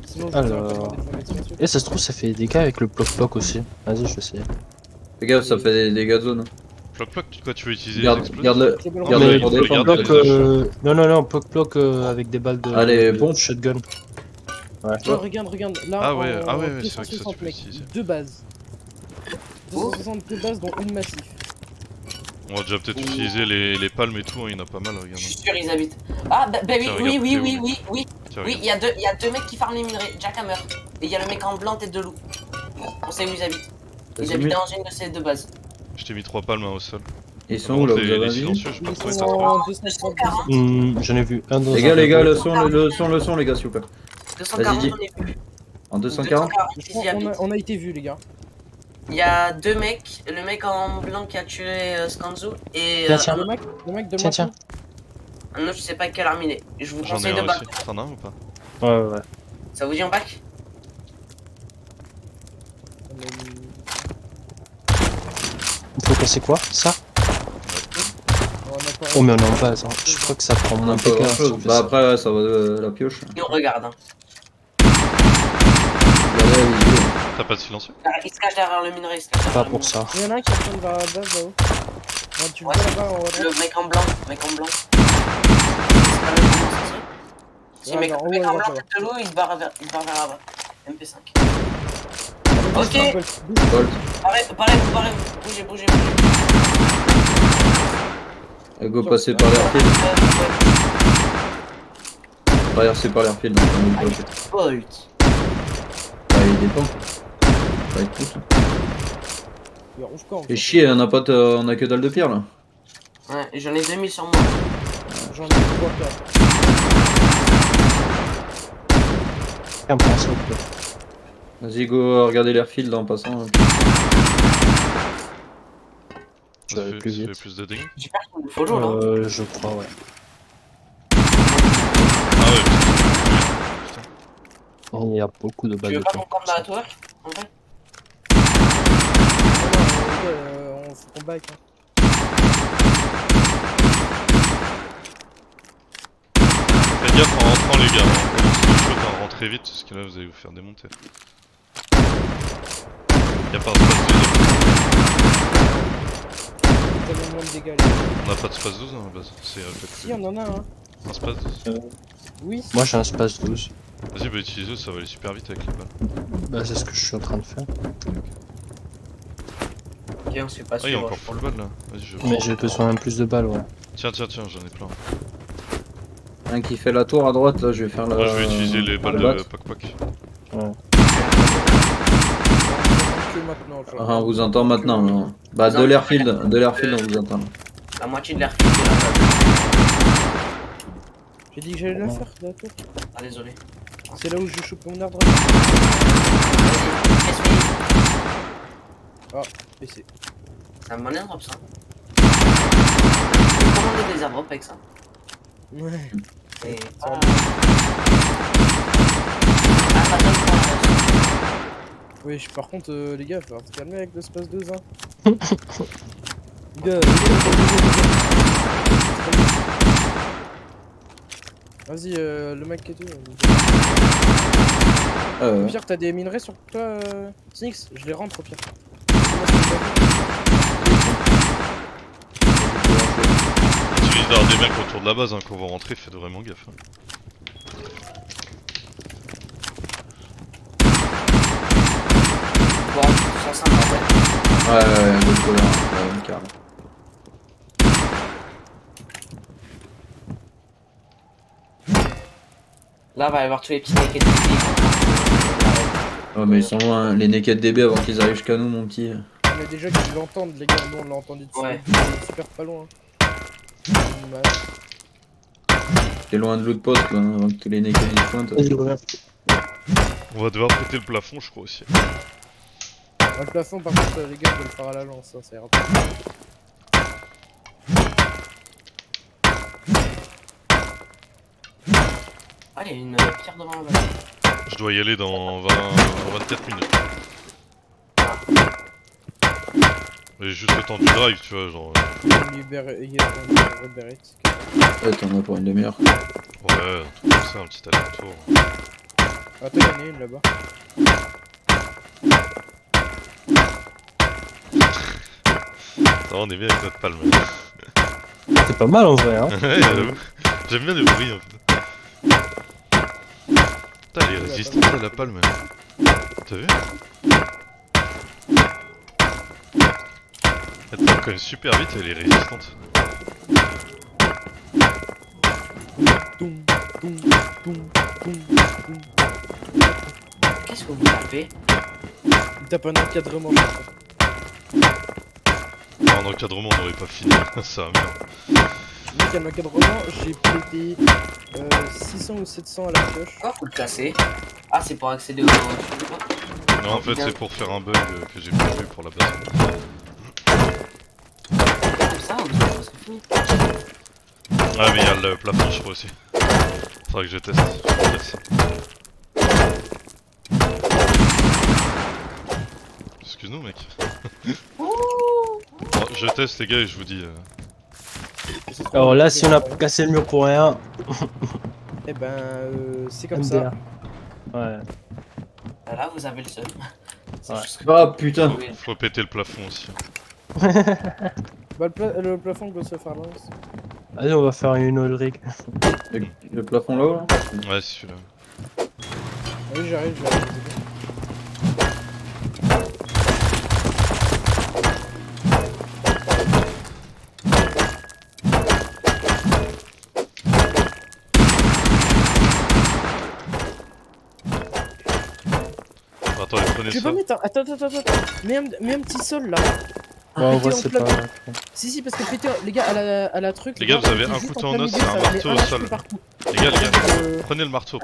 Sinon, je vous aurais pas Alors. demandé de vous mettre silencieux. Et ça se trouve, ça fait des dégâts avec le ploc-ploc aussi. Vas-y, je vais essayer. Fais gaffe, ça fait des dégâts de zone. Hein. Ploc, quoi, tu veux utiliser les Garde, explosifs? garde-le. J'ai pas le Garde-le droit. Mais pour faut les défendre. garder. ploc-ploc, non, ploc-ploc avec des balles de. Allez, de pompe. shotgun. Ouais. Oh, regarde, là, Ah ouais, en ah ouais, c'est vrai que ça, tu 260 peux mecs, utiliser. 2 bases. 262 bases dont une massif. On va déjà peut-être utiliser les palmes et tout, hein, il y en a pas mal, Je regarde. suis sûr ils habitent. Ah bah oui, Tiens, oui, regarde, oui, t'es où, oui, mec oui, oui. Tiens, Oui, regarde. il y a deux mecs qui farment les minerais, Jackhammer. Et il y a le mec en blanc tête de loup. On sait où ils habitent. Ils Vas-y, habitent mets- dans une de ces deux bases. Je t'ai mis 3 palmes hein, au sol. Ils sont où là, vous les avez un silencieux, je sais pas Ils trop, sont t'as trouvé. en 230. 240. J'en ai vu un dans Les un gars, bateau. le son, les gars, s'il vous plaît. 240, Vas-y, on est vu. En 240 Je ils crois y qu'on habitent. on a été vus, les gars. Il y a deux mecs, le mec en blanc qui a tué Skanzu et Tiens, Le mec de Tiens, moi. tiens. un autre, je sais pas quelle arme il est. Et je vous J'en ai conseille de un battre. aussi. T'en as un ou pas? Ouais. Ça vous dit en back? Il faut passer quoi? Ça? Oh, mais on est en base. Hein. Je crois que ça prend On moins a de pas dégâts. grand si chose. on fait Bah ça. après, ouais, ça va de la pioche. Nous regarde. Hein. Regardez la visu. T'as pas de silencieux? Il se cache derrière le minerai. Il se cache Pas derrière le pour ça. Il y en a un qui retourne vers la base là-haut. Ouais, tu le Ouais. vois là-bas en haut à minerai. droite. Le mec en blanc. Si Ouais, mec, alors, le mec ouais, en ouais, blanc ouais. tête de loup, il se barre vers là-bas. MP5. Bouge Ok. pas, Bolt, bouge. Bolt. Barrez-vous. Bougez. Et go passer par l'airfield. Traverser par l'airfield. Donc on est bloqué. Bolt. Bah, il dépend. Ça va être tout ça. Il rouge quand en Et fait. chier, on a que dalle de pierre là. Ouais, j'en ai 2000 sur moi. J'en ai 3 4. Tiens, prends ça. ok. Vas-y, go regarder l'airfield en passant. Je vais aller plus Ça fait vite. plus de dégâts? J'ai perdu le follow là. Je crois, ouais. Ah ouais, putain. Il y a beaucoup de Tu balles veux de pas plomb. qu'on campe dans la tour en vrai? On faut qu'on back. Hein. Faites gaffe en rentrant les gars, hein. Commencez les shots à rentrer vite parce que là vous allez vous faire démonter. Y'a pas un space 12 Tellement moins de dégâts. Les gars. On a pas de space 12 à la base. C'est Si, on en a un. un space 12. Oui. Moi j'ai un space 12. Vas-y, bah utilise-le, ça va aller super vite avec les balles. Bah c'est ce que je suis en train de faire. Ok, on se fait pas Ah, il y a suivre. encore full balle là. Vas-y, je. Mais j'ai besoin d'un plus de balles, ouais. Tiens, j'en ai plein. Un qui fait la tour à droite, là, je vais faire la. Moi, je vais utiliser les balles le de bat. Poc-Poc. Que maintenant. Genre. Ah, on vous entend maintenant. Non. Bah, de l'airfield, on vous entend. La moitié de l'airfield de la balle. J'ai dit que j'allais la faire, la tour. Ah, désolé. C'est là où je chope mon arbre. Qu'est-ce que Et c'est. c'est un bon airdrop ça. On peut commander des airdrops avec ça. Ouais. Et... Ça va. Ah, ça donne pour la Oui, par contre, les gars, faut se calmer avec l'espace 2 hein. Les gars, vas-y, le mec qui est tout. Au pire, t'as des minerais sur toi, Snix? Je les rentre au pire. Il suffit d'avoir des mecs autour de la base hein, quand on va rentrer, faites vraiment gaffe. Hein. Bon, sans ça, en fait. Ouais, le collant, carrément. Là, va y avoir tous les petits naked DB. Ouais, mais ils sont loin, les naked DB avant qu'ils arrivent jusqu'à nous, mon petit. Mais déjà qu'ils l'entendent, les gars, nous on l'a entendu dessus. Ouais. Il est super pas loin. T'es loin de l'autre poste, là, avant que tous les naked ils pointent. Vas-y, reviens. On va devoir péter le plafond, je crois aussi. Le plafond, par contre, les gars, je vais le faire à la lance, hein, ça ira pas. Ah, il y a une pierre devant la balle. Je dois y aller dans 24 minutes. J'ai juste le temps du drive, tu vois, genre. Il y a un Red Beret. Ouais, t'en as pour une demi-heure. Ouais, un truc comme ça, un petit aller-retour. Attends, il y en a une là-bas. Ça, on est bien avec notre palme. C'est pas mal en vrai, hein. Ouais, j'avoue. J'aime bien le bruit en fait. Putain, elle est résistante à la palme. T'as vu? Elle tape quand même super vite et elle est résistante. Toum, toum, toum, toum, toum. Qu'est-ce que vous tapez? Il tape un encadrement, je crois. En encadrement, on n'aurait pas fini. Ça va merde. Mec, un encadrement, j'ai pété 600 ou 700 à la pioche. Pourquoi faut le casser? Ah, c'est pour accéder au... Non, en fait, c'est pour faire un bug que j'ai prévu pour la base. Comme ça, on est presque fini. Ah, mais il y a le plafond, je crois aussi. Faudra que je teste. Je laisse. Excuse-nous, mec. Bon, je teste, les gars, et je vous dis. Alors là, si on a cassé le mur pour rien. Eh ben, c'est comme MDR. ça. Ouais. Là, vous avez le seum. C'est Ouais. juste que- Ah putain! Faut péter le plafond aussi. Bah, le plafond doit se faire lance. Allez, on va faire une oil rig. Le plafond là-haut là? Ouais, c'est celui-là. Ah oui, j'arrive. Attendez, prenez Je vais ça. pas mettre un... Attends. Mets un petit sol là. Ouais, en Péter vrai, en c'est plein- pas. Si, parce que péter, les gars, à la truc. Les gars, vous avez péter un juste couteau en en plein os milieu, et un ça va marteau aller au arracher sol. partout. Les gars, Euh, prenez le marteau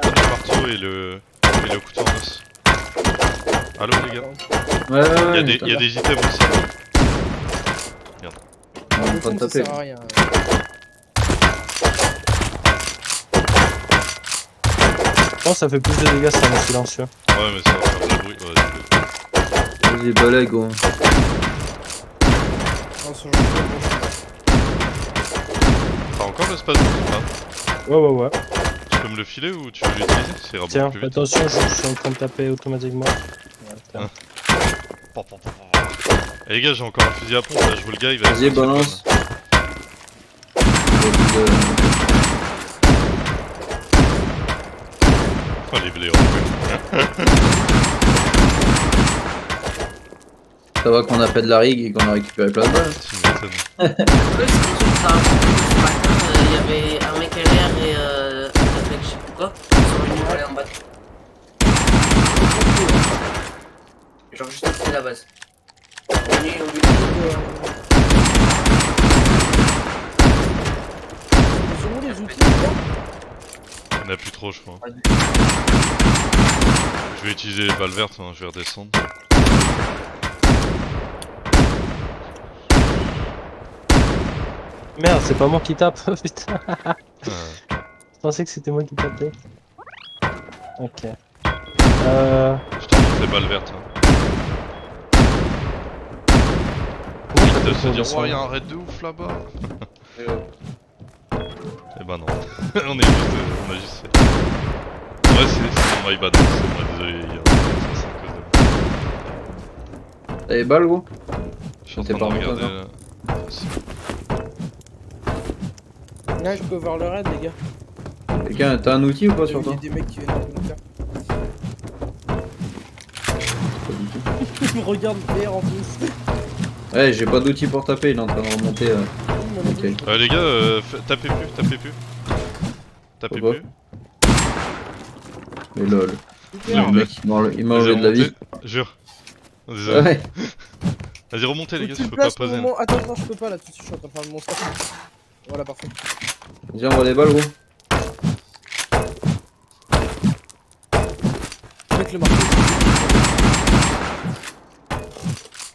et le couteau en os. Allô, les gars? Ouais, Il y a des items au sol. On va le pas fond, te ça taper. sert à rien. Je pense que ça fait plus de dégâts si on est silencieux. Ouais, mais ça va faire du bruit. Ouais, Vas-y, balai, go. Non, ce genre de- T'as encore l'espace de Ouais. Tu peux me le filer ou tu veux l'utiliser? Ça ira Tiens, beaucoup plus vite. attention, je suis en train de taper automatiquement. Ouais, tiens. Eh les gars, j'ai encore un fusil à pompe là, je vois le gars, il va. Vas-y, balance. Oh les blaireaux. Ça va qu'on a fait de la rig et qu'on a récupéré plein de balles. Tu m'étonnes. Ouais, c'est pour ça. Ce matin, il y avait un mec LR et un mec je sais plus quoi. Ils sont venus voler en bas. Genre juste à côté de la base. Ils sont venus, ils ont vu. Ils ont où les outils les gars? On a plus trop, je crois. Je vais utiliser les balles vertes, hein, je vais redescendre. Merde, c'est pas moi qui tape, putain. Euh, Je pensais que c'était moi qui tapais. Ok. je t'en montre les balles vertes. Hein. Comment Vite ça de fait se pour dire, descendre oh y'a un raid de ouf là-bas. Eh ben non, on a juste fait. Ouais, c'est mon my bad, c'est moi, désolé les gars. Ça, c'est à cause de... T'as les balles, gros? Je suis en T'es train de pas regarder remonté, là. Là, je peux voir le raid, les gars. Quelqu'un, t'as un outil ou pas Il y sur a toi? des mecs qui viennent de me faire. Ils me regardent faire en plus. Ouais, j'ai pas d'outil pour taper, il est en train de remonter. Ok. Les gars, tapez plus, tapez plus. Tapez Pourquoi plus. Mais lol. Super. Le mec, il m'a enlevé de la vie. Jure. Désolé. Ouais. Vas-y, remontez les gars, Tu je le peux pas places au poser. moment... Attends, attends, je peux pas là tout de suite, je suis en train de faire mon stuff. Voilà, parfait. Vas-y, envoie des balles, gros. Mec, le marteau.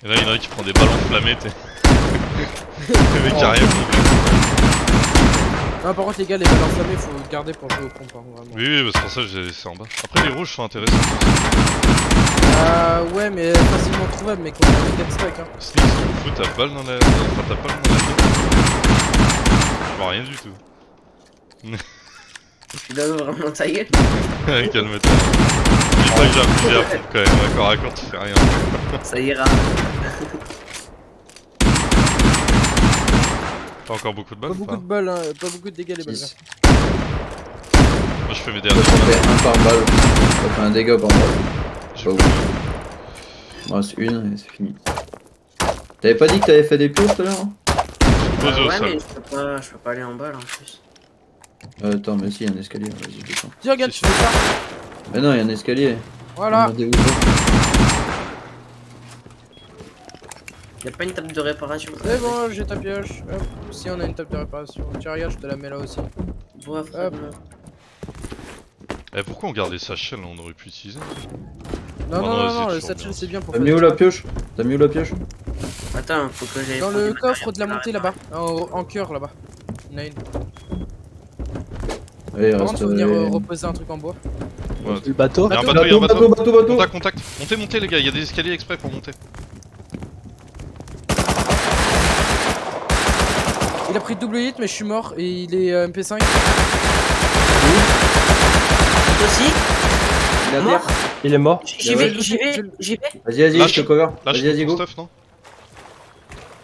Et là, il y en a un qui prend des balles enflammés, t'es. Le mec qui a rien compris. Non, par contre, les gars, les balles enflammées, faut garder pour jouer au pompe, hein, vraiment. Oui, oui, bah, c'est pour ça que j'ai laissé en bas. Après, les rouges sont intéressants. Ouais, mais facilement trouvable, mec, on a des 4 stacks, hein. Sneak, tu me fous ta balle dans la. Enfin, ta balle dans la gueule. Je vois rien du tout. Tu donnes vraiment ta gueule. Calme-toi. Dis pas que j'ai un fusil à pompe quand même, à corps à corps, tu fais rien. Ça ira. T'as encore beaucoup de balles Pas ou beaucoup pas de balles, hein, pas beaucoup de dégâts, les balles. Six. Moi, je fais mes derniers Ça balles. fait un par balle. Ça fait un dégât par balle. J'ai Pas pas- ouf. Il m'en reste une et c'est fini. T'avais pas dit que t'avais fait des pioches tout à l'heure, hein? Posé au Ouais, sol. mais je peux pas aller en bas là en plus. Attends, mais si, il y a un escalier, vas-y, je descends. Tiens, regarde, Si, tu fais ça. Mais non, il y a un escalier. Voilà. Regardez où c'est. Y'a pas une table de réparation. C'est bon, j'ai ta pioche. Hop. Si, on a une table de réparation. Tiens, regarde, je te la mets là aussi. Bois, Hop. Eh, pourquoi on gardait sa shell, on aurait pu utiliser. Non, Oh non, non, non, vas-y, non, le toujours satchel bien. c'est bien pour T'as faire mis où des la trucs. pioche? T'as mis où la pioche? Attends, faut que j'aille. Dans prendre le du coffre matériel de la pour montée là-bas. En cœur là-bas. Il y en a une. Allez, il Par reste. contre, faut venir reposer un truc en bois. Ouais. Le bateau. Y'a un Bateau, bateau, y'a un bateau. bateau. Contact, contact. Montez, montez les gars, y'a des escaliers exprès pour monter. Il a pris double hit, mais je suis mort et il est MP5. Toi aussi. Il a Mort. terre. Il est mort. J'y Ouais. vais, j'y vais, j'y vais. Vas-y, Lâche. je te cover. Lâche Vas-y, ton go. stuff, non?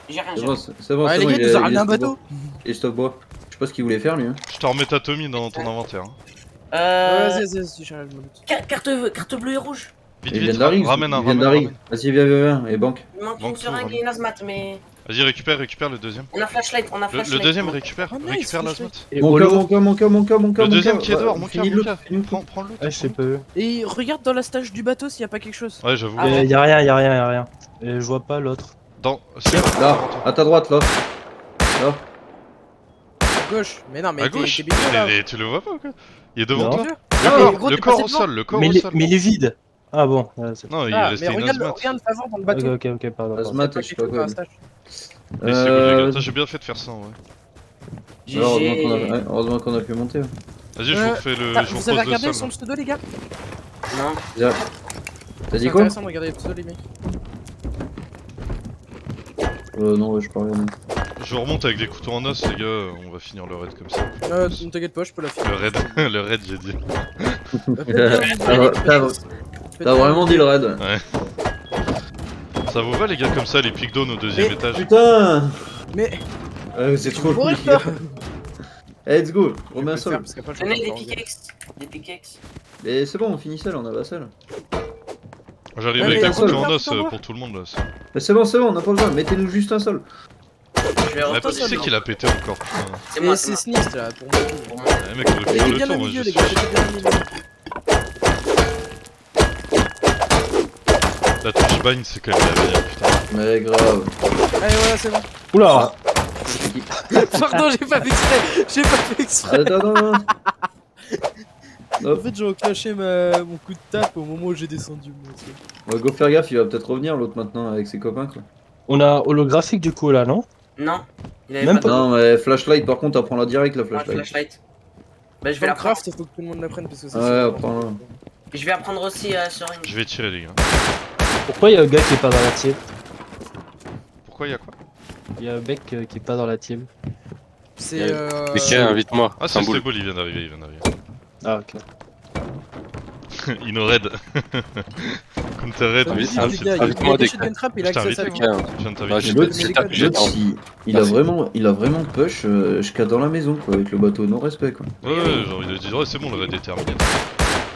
J'ai rien, C'est j'ai bon, rien. c'est bon, Ouais, c'est les bon. gars, il ils est- nous ont il est ramené un stop bateau. bois. Il est stop bois. Je sais pas ce qu'il voulait faire lui. Hein. Je te remets ta Tommy dans ton inventaire. Hein. Vas-y, vas-y, j'arrive, je me doute. Carte bleue et rouge. Vite, Il vient vite, de la rig. ramène un, Il vient de ramène, la rig. ramène. Vas-y, viens. Et banque. Il manque Manque une seringue tout, et une hazmat, mais. Vas-y, récupère le deuxième. On a flashlight, on a Le flashlight. deuxième, récupère. Oh, nice, Récupère flashlight. l'azmat. Et Mon Holo. cœur. Le deuxième qui est dehors, mon cœur, mon cœur. Prends l'autre. Ouais, je sais pas. Et regarde dans la stage du bateau s'il y a pas quelque chose. Ouais, j'avoue. Ah ouais. Y'a rien, y'a rien, y'a rien. Et je vois pas l'autre. Dans. C'est Là, à ta droite, là. Là. À gauche. Mais non, mais à t'es gauche. bizarre là. Mais tu le vois pas ou quoi? Il est devant Non. toi. Ah, mais gros, Le t'es corps passé au devant. sol, le corps Mais au il est- sol. mais il est vide. Ah bon. Ouais, c'est- Non, il Ah, mais restait une regarde, hazmat. regarde avant dans le Ok, bateau. ok, pardon. pardon. Hazmat, Pas je sais quelque pas chose dans quoi. la stage. Mais c'est good, les gars. Euh, Putain, j'ai bien fait de faire ça, ouais. Alors, GG. heureusement qu'on a pu monter. Vas-y, je Euh, vous refais le. Ah, Je vous vous avez repose regardé le son sol. pseudo, les gars? Non. T'as C'est dit quoi? intéressant de regarder les pseudos, les mecs. Non, ouais, je peux regarder. Je remonte avec des couteaux en os, les gars. On va finir le raid comme ça. Ne t'inquiète pas, je peux la finir. Le raid, le raid, j'ai dit. T'as vraiment dit le raid. Ouais. Ça vous va les gars comme ça, les pics d'eau au deuxième Mais- étage? Putain. Mais C'est trop pourrais les gars. pas. Let's go, Je remets peux un le faire sol. parce qu'après, je vais Tenez pas des pouvoir pickaxes. Des pickaxes. Mais c'est bon, on finit seul, on a la seule. J'arrive Ouais, avec mais un un seul. couteau en os Putain, pour tout le monde là. Mais c'est bon, on n'a pas besoin, mettez-nous juste un sol. Je vais Mais retourner. qui c'est qui l'a pété encore putain? C'est Mais moi, c'est c'est moi. Sneeze là pour moi. Pour moi. Ouais, mec, on aurait pu faire Pétez le bien tour, au moi milieu je les gars, suis. pétez bien au milieu. La touche bind c'est quand même la meilleure putain. Mais grave. Allez voilà c'est bon. Oula. Pardon j'ai pas fait exprès. J'ai pas fait exprès. Attends. En fait j'ai enclenché mon coup de tape au moment où j'ai descendu. moi, tu sais. On va go faire gaffe, il va peut-être revenir l'autre maintenant avec ses copains quoi. On a holographique du coup là, non? Non. Il avait Même pas de Non mais flashlight par contre, apprends-la direct la flashlight. flashlight. Bah, je vais Dans la le craft prendre. il faut que tout le monde l'apprenne parce que ça Ouais, c'est vraiment- apprends-la. Je vais apprendre aussi sur une. Je vais tirer les gars. Pourquoi il y a un gars qui est pas dans la team? Pourquoi y'a quoi? Il y a un mec qui est pas dans la team. C'est Mais tiens, invite-moi. Ah c'est Samboul. Stable, il vient d'arriver. Ah ok. Inno raid. Counter raid. Comme oui, dit, c'est un les petit- gars, il invite-moi a dès des shotgun trap, il a Je accès à t'invite, ça. Tiens, Je viens de bah, t'inviter. je L'autre, mais les c'est- gars, l'autre, il a Merci. vraiment push jusqu'à dans la maison quoi, avec le bateau, non respect quoi. Ouais, genre il a dit ouais c'est bon le raid est terminé.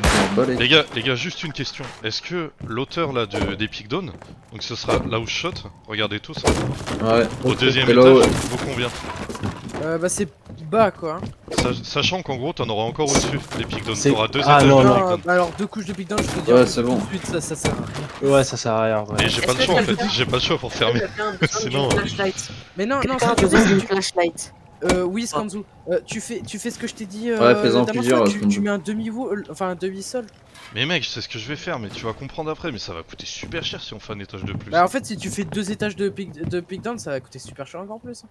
On s'en bat les- Les gars, juste une question. Est-ce que l'auteur là des Pick Down, donc ce sera là où je shot, regardez tous, Ouais. au deuxième Et étage, là, vaut combien? Bah c'est bas quoi. Sachant qu'en gros t'en auras encore au-dessus des Pick Down. C'est- T'auras deux Ah, étages non, de non. Pick Down. Bah alors 2 couches de pickdown je peux dire Ouais, que c'est tout bon. de suite ça sert à rien. Ouais, ça sert à rien. Ouais. Mais j'ai pas le choix en fait, j'ai pas le choix pour fermer. Sinon, flashlight. Mais non, Quelqu'un ça a tu besoin sais, d'une flashlight. oui Skanzu, tu fais ce que je t'ai dit Ouais, la fais-en dernière plusieurs, fois, Skanzu. tu mets un demi-wall, enfin un demi-sol. Mais mec, je sais ce que je vais faire, mais tu vas comprendre après, mais ça va coûter super cher si on fait un étage de plus. Bah en fait si tu fais 2 étages de pickdown ça va coûter super cher encore plus.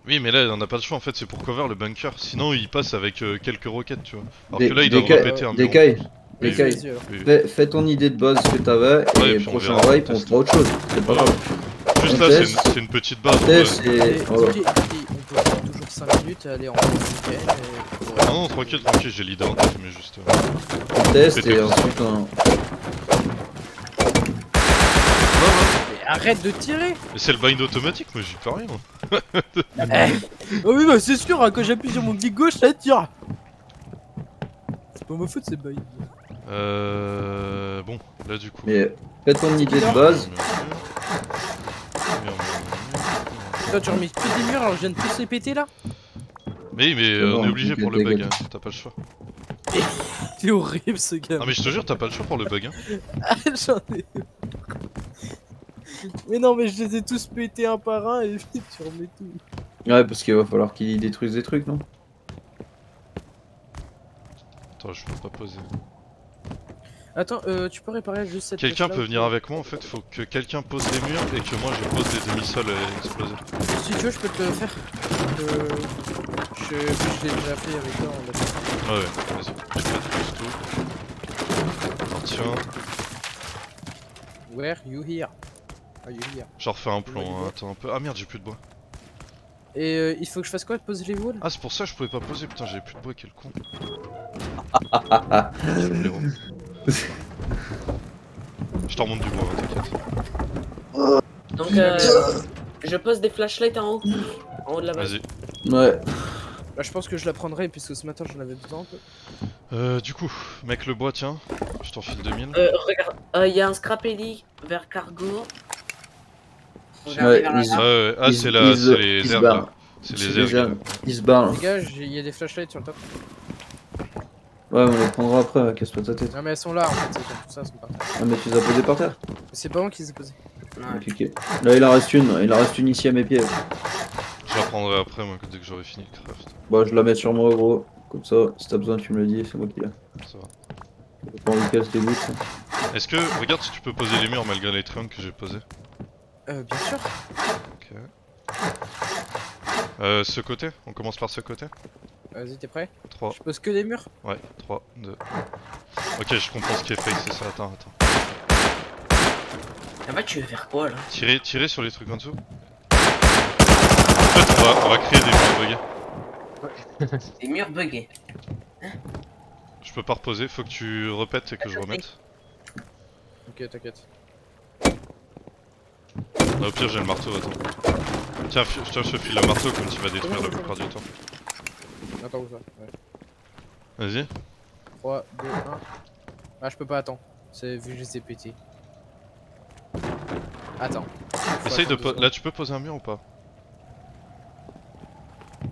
Oui, mais là on a pas le choix en fait, c'est pour cover le bunker. Sinon il passe avec quelques roquettes, tu vois. Alors Des- que là il des doit ca- répéter un Des bureau. cailles. Oui, Des cailles. Vas-y, alors. Oui. Fais ton idée de base ce que t'avais Ouais, et puis on prochain verra, raid on on teste. fera autre chose. C'est pas grave. Juste On là teste. c'est une petite base. On ouais. teste Et et voilà. Didi, on peut faire toujours 5 minutes, aller en week-end et... Non, non, tranquille, j'ai l'idée en tête, mais juste. On teste C'était et tout. ensuite on... Mais arrête de tirer. Mais c'est le bind automatique, moi j'y peux rien. Oh oui bah c'est sûr, hein, quand j'appuie sur mon clic gauche ça tire. C'est pas ma faute c'est bail. Bon, là du coup. Mais fais ton idée de base. Toi tu remets que des murs alors je viens de tous les péter là. Mais C'est on bon, est obligé pour le t'inquiète, bug, hein. t'inquiète. T'as pas le choix. C'est horrible ce gars. Non mais je te jure, t'as pas le choix pour le bug, hein. J'en ai... Mais non mais je les ai tous pétés un par un et puis tu remets tout. Ouais parce qu'il va falloir qu'il détruise des trucs non? Attends, je peux pas poser. Attends, tu peux réparer juste cette Quelqu'un flèche-là peut ou venir pas avec moi en fait, faut que quelqu'un pose des murs et que moi je pose des demi-sols explosés. Si tu veux je peux te le faire. Je l'ai déjà fait avec toi, on l'a fait. Ouais, vas-y, je pète tout. Tiens, Where you here? Are you here? j'en refais un plan, hein. Attends un peu. Ah merde, j'ai plus de bois. Et il faut que je fasse quoi? Poser les walls? Ah, c'est pour ça que je pouvais pas poser, putain, j'avais plus de bois, quel con. Je t'en remonte du bois, hein, t'inquiète. Donc, je pose des flashlights en haut. En haut de la base. Vas-y. Ouais. Bah je pense que je la prendrai puisque ce matin j'en avais besoin un peu. Du coup, mec, le bois, tiens. Je t'en file 2000. Regarde, il y a un scrap heli vers cargo. Regardez Ouais, vers la ils- carte. Ah, c'est là, c'est les ils se herbes barrent. là. C'est C'est les les herbes. herbes. Il se barre. Les gars, il y a des flashlights sur le top. Ouais, on les prendra après, ouais, casse-toi ta tête. Non mais elles sont là en fait, c'est tout ça, elles sont par terre. Ah, mais tu les as posées par terre? C'est pas moi qui les ai posées. Ouais. Ok, ok. Là, il en reste une ici à mes pieds. Je la prendrai après, moi, dès que j'aurai fini le craft. Bon, je la mets sur moi, gros. Comme ça, si t'as besoin, tu me le dis, c'est moi qui l'ai. Ça va. J'ai pas envie de casser tes bouts. ça. Est-ce que, regarde si tu peux poser les murs malgré les triangles que j'ai posés. Bien sûr. Ok. Ce côté, on commence par ce côté. Vas-y, t'es prêt? 3, Je pose que des murs. ouais, 3, 2. Ok, je comprends ce qui est fake, c'est ça, attends. En fait, tu veux faire quoi là? Tirer sur les trucs en dessous. En fait, on va créer des murs buggés. Des murs buggés. Je peux pas reposer, faut que tu repètes et que je remette. Ok, t'inquiète. Ah, au pire, j'ai le marteau, attends. Tiens, je te file le marteau comme tu vas détruire la plupart du temps. Attends, où ça? Ouais. Vas-y. 3, 2, 1. Ah, je peux pas, attends. C'est vu que je les ai pétés. Attends. Faut Essaye de. attendre 2 Là, tu peux poser un mur ou pas?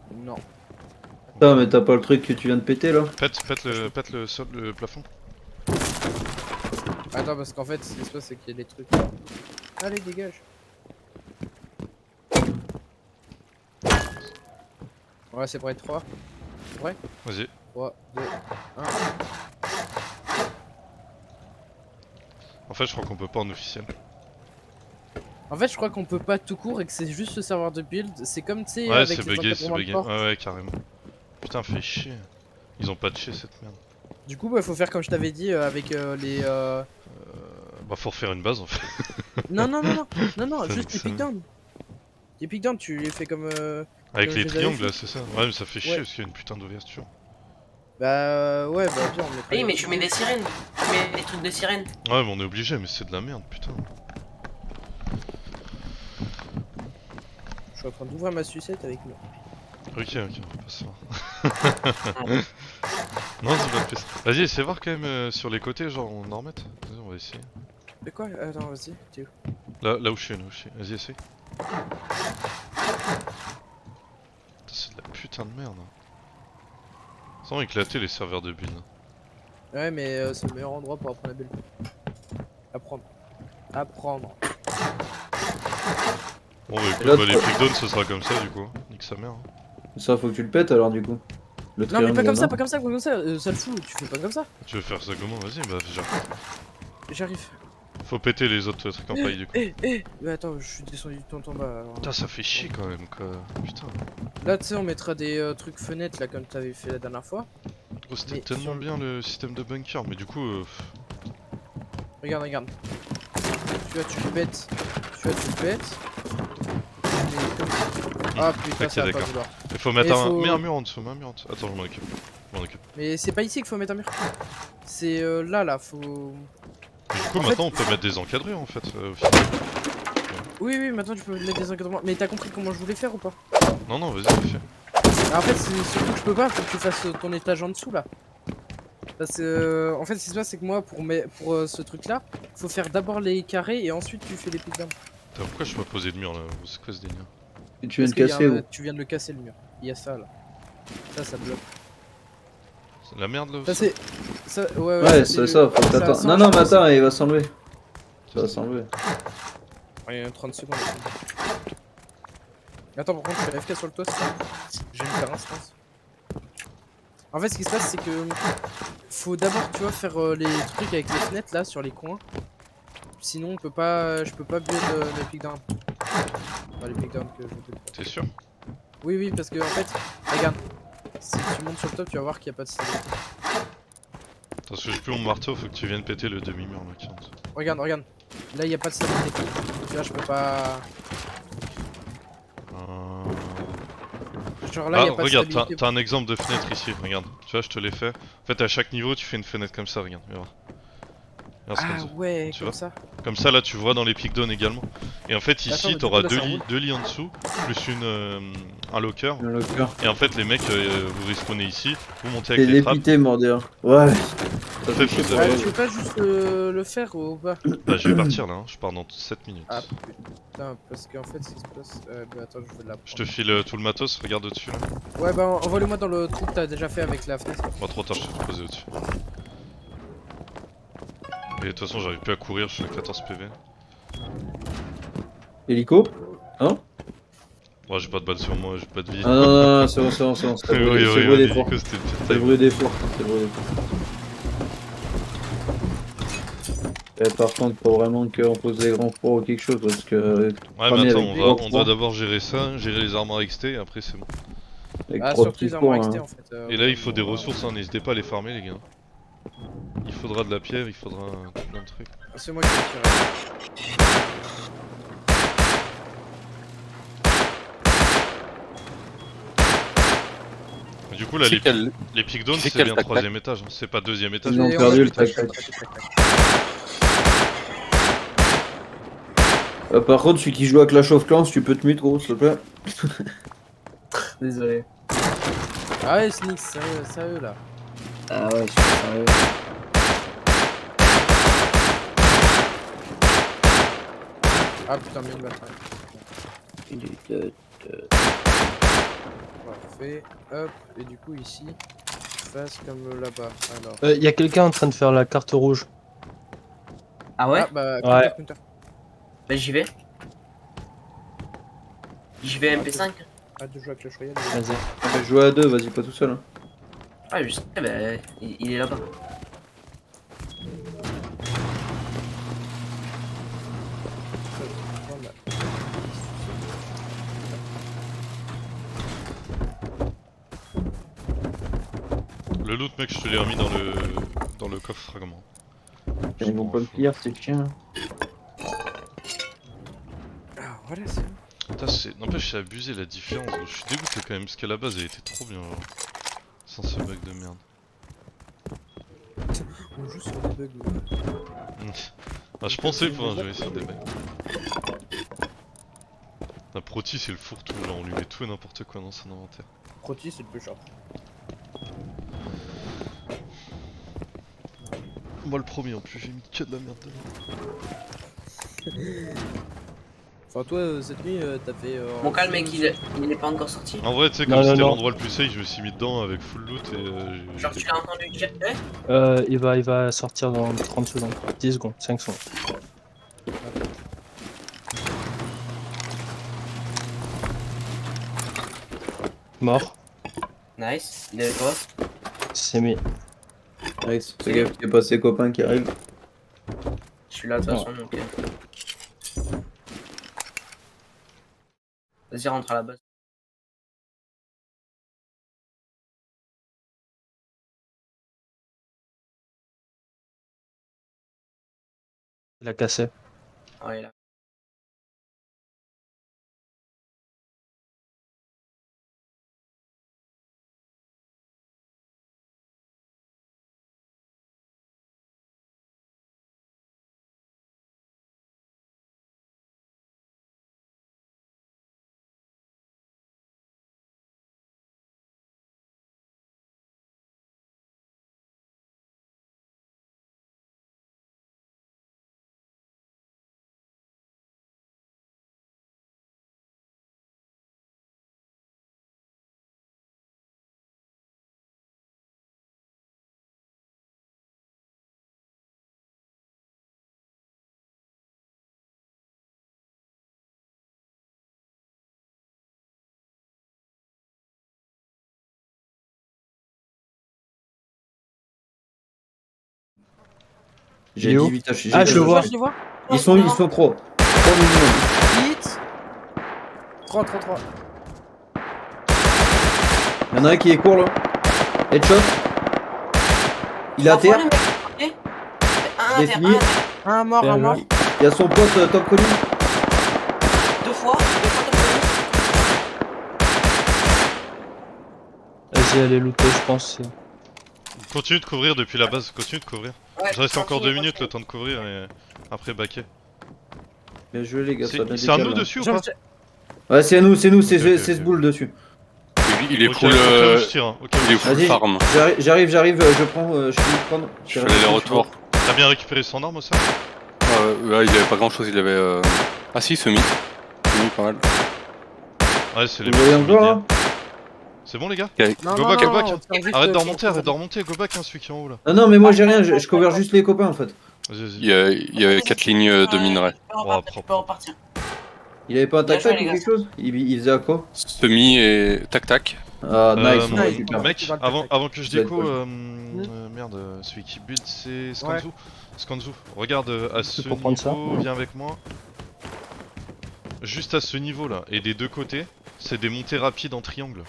secondes. Non. Putain, mais t'as pas le truc que tu viens de péter là? Pète le sol, le plafond. Attends, parce qu'en fait, ce qui se passe, c'est qu'il y a des trucs. Allez, dégage. Ouais, c'est prêt, 3. C'est prêt? Vas-y. 3, 2, 1. En fait, je crois qu'on peut pas en officiel. En fait, je crois qu'on peut pas tout court et que c'est juste le serveur de build. C'est comme, tu sais, Ouais, avec c'est les bugué, c'est encadrements de bugué. porte. Ouais, ouais, carrément. Putain, fait chier. Ils ont pas de chier cette merde. Du coup, bah, faut faire comme je t'avais dit avec les. Bah, faut refaire une base en fait. Non, non, non, non, non, non, Ça juste nique les ça. pickdowns. Les pickdowns, tu les fais comme. Avec Comme les je les avais triangles fait. là, c'est ça. Ouais, mais ça fait chier Ouais. parce qu'il y a une putain d'ouverture. Bah, ouais, bah, bien, on mettra Oui, les mais tu mets des sirènes. Tu mets des trucs de sirènes. Ouais, mais on est obligé, mais c'est de la merde, putain. Je suis en train d'ouvrir ma sucette avec moi. Ok, ok, on va pas se faire. Non, c'est pas plus. Vas-y, essaie voir quand même sur les côtés, genre on en remette. Vas-y, on va essayer. Mais quoi? Attends, vas-y, t'es où? Là où je suis, là où je suis. Vas-y, essaye. Putain, c'est de la putain de merde. Ça va éclater les serveurs de build. Ouais, mais c'est le meilleur endroit pour apprendre la build. Apprendre. Apprendre. Bon, bah écoute, là, bah, les toi- pickdowns ce sera comme ça du coup. Nique sa mère. Hein. Ça, faut que tu le pètes alors du coup. Le Non, mais pas comme ça, là-bas. pas comme ça, pas comme ça. Ça le fout, tu fais pas comme ça. Tu veux faire ça comment? Vas-y, bah j'arrive. J'arrive. Faut péter les autres trucs en paille du coup. Mais attends, je suis descendu tout en bas. alors. Putain, ça fait chier quand même quoi. Putain. Là, tu sais, on mettra des trucs fenêtres là, comme t'avais fait la dernière fois. Gros, c'était Mais tellement sur le- bien le système de bunker, mais du coup. Regarde, regarde. Tu vois, tu le pètes. Tu vois, tu le pètes. Mais comme ça. Ah putain, Ok, ça va pas d'accord. vouloir. Il faut mettre Et un. faut- Mets un mur en dessous, mets un mur en dessous. Attends, je m'en occupe. Je m'en occupe. Mais c'est pas ici qu'il faut mettre un mur. C'est là, faut. Mais du coup, En fait- maintenant on peut mettre des encadrures en fait. Au final. Oui, oui, maintenant tu peux mettre des encadrements. Mais t'as compris comment je voulais faire ou pas? Non, non, vas-y, fais. En fait, c'est surtout que je peux pas, faut que tu fasses ton étage en dessous là. Parce que, en fait, ce qui se passe, c'est que moi, pour ce truc là, faut faire d'abord les carrés et ensuite tu fais les pickdowns. Putain, pourquoi je peux pas poser de mur là? C'est quoi ce délire? Et tu viens de Parce qu'il y a casser un- ou? Tu viens de le casser le mur. Il y a ça là. Ça bloque. C'est de la merde là Ça aussi? c'est. Ça, ouais, Ouais, c'est c'est ça, faut que ça t'attends. change, Non, non, mais je pense. attends, il va s'enlever. Ça va s'enlever. Il y a 30 secondes. Attends, par contre, je suis AFK sur le toit, c'est ça. J'ai une faire instance. En fait, ce qui se passe, c'est que faut d'abord, tu vois, faire les trucs avec les fenêtres là sur les coins. Sinon, on peut pas, je peux pas build les pickdowns. Enfin, les pickdowns que je build. T'es sûr? Oui, oui, parce que en fait, regarde, si tu montes sur le top, tu vas voir qu'il n'y a pas de stabilité. Parce que j'ai plus mon marteau, faut que tu viennes péter le demi-mur là qui rentre. Regarde, regarde. Là, il n'y a pas de stabilité. Tu vois, je peux pas. Genre là, il Ah, n'y a pas regarde, de stabilité. t'as un exemple de fenêtre ici, regarde. Tu vois, je te l'ai fait. En fait, à chaque niveau, tu fais une fenêtre comme ça, regarde. Regarde, c'est Ah comme ça. ouais, Tu comme vois ça. Comme ça, là, tu vois dans les pickdowns également. Et en fait, Attends, ici, mais du t'auras coup, là, ça roule. deux lits en dessous, plus un locker. Le locker. Et en fait, les mecs, vous respawnez ici, vous montez T'es avec les trappes. dépité, mordeur. Ouais. Ça fait, fait faut chier Ouais, pour tu eux. veux pas juste le faire ou pas? Bah, je vais partir là, hein. Je pars dans 7 minutes. Ah putain, parce qu'en fait, ce qui se passe. Bah attends, je vais la Je te file tout le matos, regarde au-dessus là. Ouais, bah envoie-le-moi dans le trou que t'as déjà fait avec la fenêtre. Bon, trop tard, je t'ai posé au-dessus. Et de toute façon, j'arrive plus à courir, je suis à 14 PV. Hélico? Moi, j'ai pas de balles sur moi, j'ai pas de vie. Ah non, non, non, c'est bon, c'est bon, c'est bon. C'est Oui, le oui, bruit oui, des fours. Nico, c'était une petite C'est le time. bruit des fours. C'est le bruit des fours. Et par contre, faut vraiment qu'on pose des grands fours ou quelque chose parce que. Ouais, Premier mais attends, avec on, des va, gros on doit fours, d'abord gérer ça, gérer les armoires XT et après c'est bon. avec Ah, trop de surtout petits les armoires fours. XT Hein. en fait. Et là, il faut des ressources, hein, n'hésitez pas à les farmer, les gars. Il faudra de la pierre, il faudra plein de trucs. C'est moi qui vais tirer. Mais du coup, là, les pickdowns, tu sais c'est quel bien tac-tac 3ème étage, hein. C'est pas 2ème étage. Ils ont Et on perdu va le tac, tac-tac. tac, tac, tac, tac. Par contre, celui qui joue à Clash of Clans, tu peux te mute, gros, s'il te plaît. Désolé. Ah ouais, Snix, sérieux, sérieux là. Ah ouais, je suis sérieux. Ah putain, bien de bataille. Parfait. Hop, et du coup ici, face comme là-bas. Alors. Y a quelqu'un en train de faire la carte rouge. Ah ouais? Ah bah, Ouais. counter. Bah j'y vais. J'y vais MP5. Arrête de jouer avec le Royale. Vas-y. Jouer à deux, vas-y, pas tout seul. Hein. Ah je sais, bah il est là-bas. Voilà. Le loot, mec, je te l'ai remis dans le coffre fragment. Ils vont pas me clear, ces chiens. Ah voilà, c'est bon. Putain, n'empêche, c'est abusé la différence. Je suis dégoûté quand même, parce qu'à la base, elle était trop bien. Genre. Sans ce bug de merde. On joue sur des bugs. Ouais. Ah, je pensais pouvoir jouer sur des bugs. La Proti, c'est le fourre-tout, genre on lui met tout et n'importe quoi dans son inventaire. Proti, c'est le plus short. Moi le premier en plus, j'ai mis que de la merde dedans. Enfin, toi, cette nuit, t'as fait. Mon calme mec, il est pas encore sorti. En vrai, tu sais, Non, comme non, c'était non. l'endroit le plus safe, je me suis mis dedans avec full loot et Genre tu l'as entendu dire Il va sortir dans 30 secondes. 10 secondes, 5 secondes. Mort. Nice. Il est avec toi. C'est mis. Nice. C'est gaffe, il y a pas ses copains qui arrivent. Je suis là de toute façon donc. Vas-y rentre à la base. Il a cassé. Ah il est là. J'ai Yo. 18 HP. Ah, je le vois. Je les vois. Ils sont 3. 3 minimum. Hit. 3, 3, 3. Il y en a un qui est court là. Headshot. Il est à terre. Je l'ai fini. Un mort, Bien un mort. joué. Il y a son pote top colline. Deux fois Vas-y, allez looter, je pense. continue de couvrir depuis la base, continue de couvrir. Ouais, Je reste encore 2 continue, minutes le continue. temps de couvrir et après backer. Bien joué les gars, ça a bien C'est un décalé, nous là. dessus ou pas? Ouais, c'est à nous, c'est Ok, ce ok. boule dessus. Il est Ok, full, au cas où je tire, hein, au cas où il est je tire. full Vas-y, farm. j'arrive, je prends, je finis de prendre. Je fais l'aller-retour. T'as bien récupéré son arme ça? Ouais, il avait pas grand chose, il avait. Ah si, semi. Semi, pas mal. Ouais, c'est les Vous voyez mecs qui encore sont là midi. C'est bon les gars? Non, Go non, back, non, go back. on tire juste, Arrête de pour- remonter, arrête de remonter, go back hein, celui qui est en haut là. Non, mais moi j'ai rien, je cover juste les copains en fait. Vas-y, vas-y. Il y avait 4 lignes de minerais. Tu peux repartir. Il avait pas un Bien tac-tac joué, ou les quelque chose il faisait à quoi? Semi et tac-tac. Ah, nice, on nice. récupère. Mec, Ouais. avant que je Vous êtes déco, pas merde, celui qui build c'est Skanzu. Skanzu, regarde à ce pour prendre ça. niveau, viens avec moi. Juste à ce niveau là, et des deux côtés, c'est des montées rapides en triangle.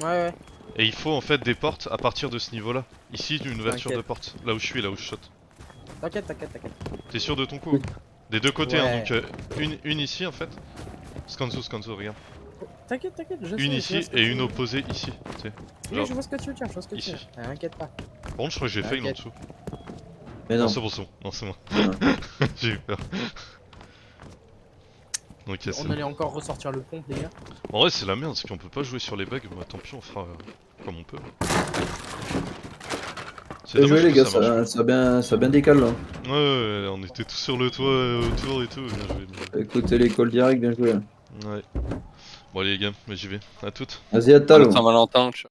Ouais. Et il faut en fait des portes à partir de ce niveau là. Ici, une ouverture T'inquiète. de porte, là où je suis, là où je shot. T'inquiète. T'es sûr de ton coup? Des deux côtés, hein, Ouais. donc une ici en fait. Skanzu, regarde. T'inquiète, je sais, Une je ici vois ce que et tu une veux. opposée ici. Tu sais. Oui, genre- je vois ce que tu veux dire, Ici. T'inquiète pas. Par contre, je crois que j'ai fail en T'inquiète. dessous. Mais Non, non. c'est bon, c'est bon. Non, c'est moi. Ouais. J'ai eu peur. Ok, c'est On bon. allait encore ressortir le pompe, les gars. En vrai, c'est la merde, parce qu'on peut pas jouer sur les bugs. Bah, tant pis, on fera comme on peut. C'est Bien joué dommage les que gars, ça marche ça a bien décalé là. pas. Ouais, on était tous sur le toit autour et tout. Bien joué. Écoutez l'école direct, bien joué. Ouais. Bon, allez, les gars, mais j'y vais. À toutes. Vas-y, à tout à Bonne l'heure. Saint-Valentin. Ciao.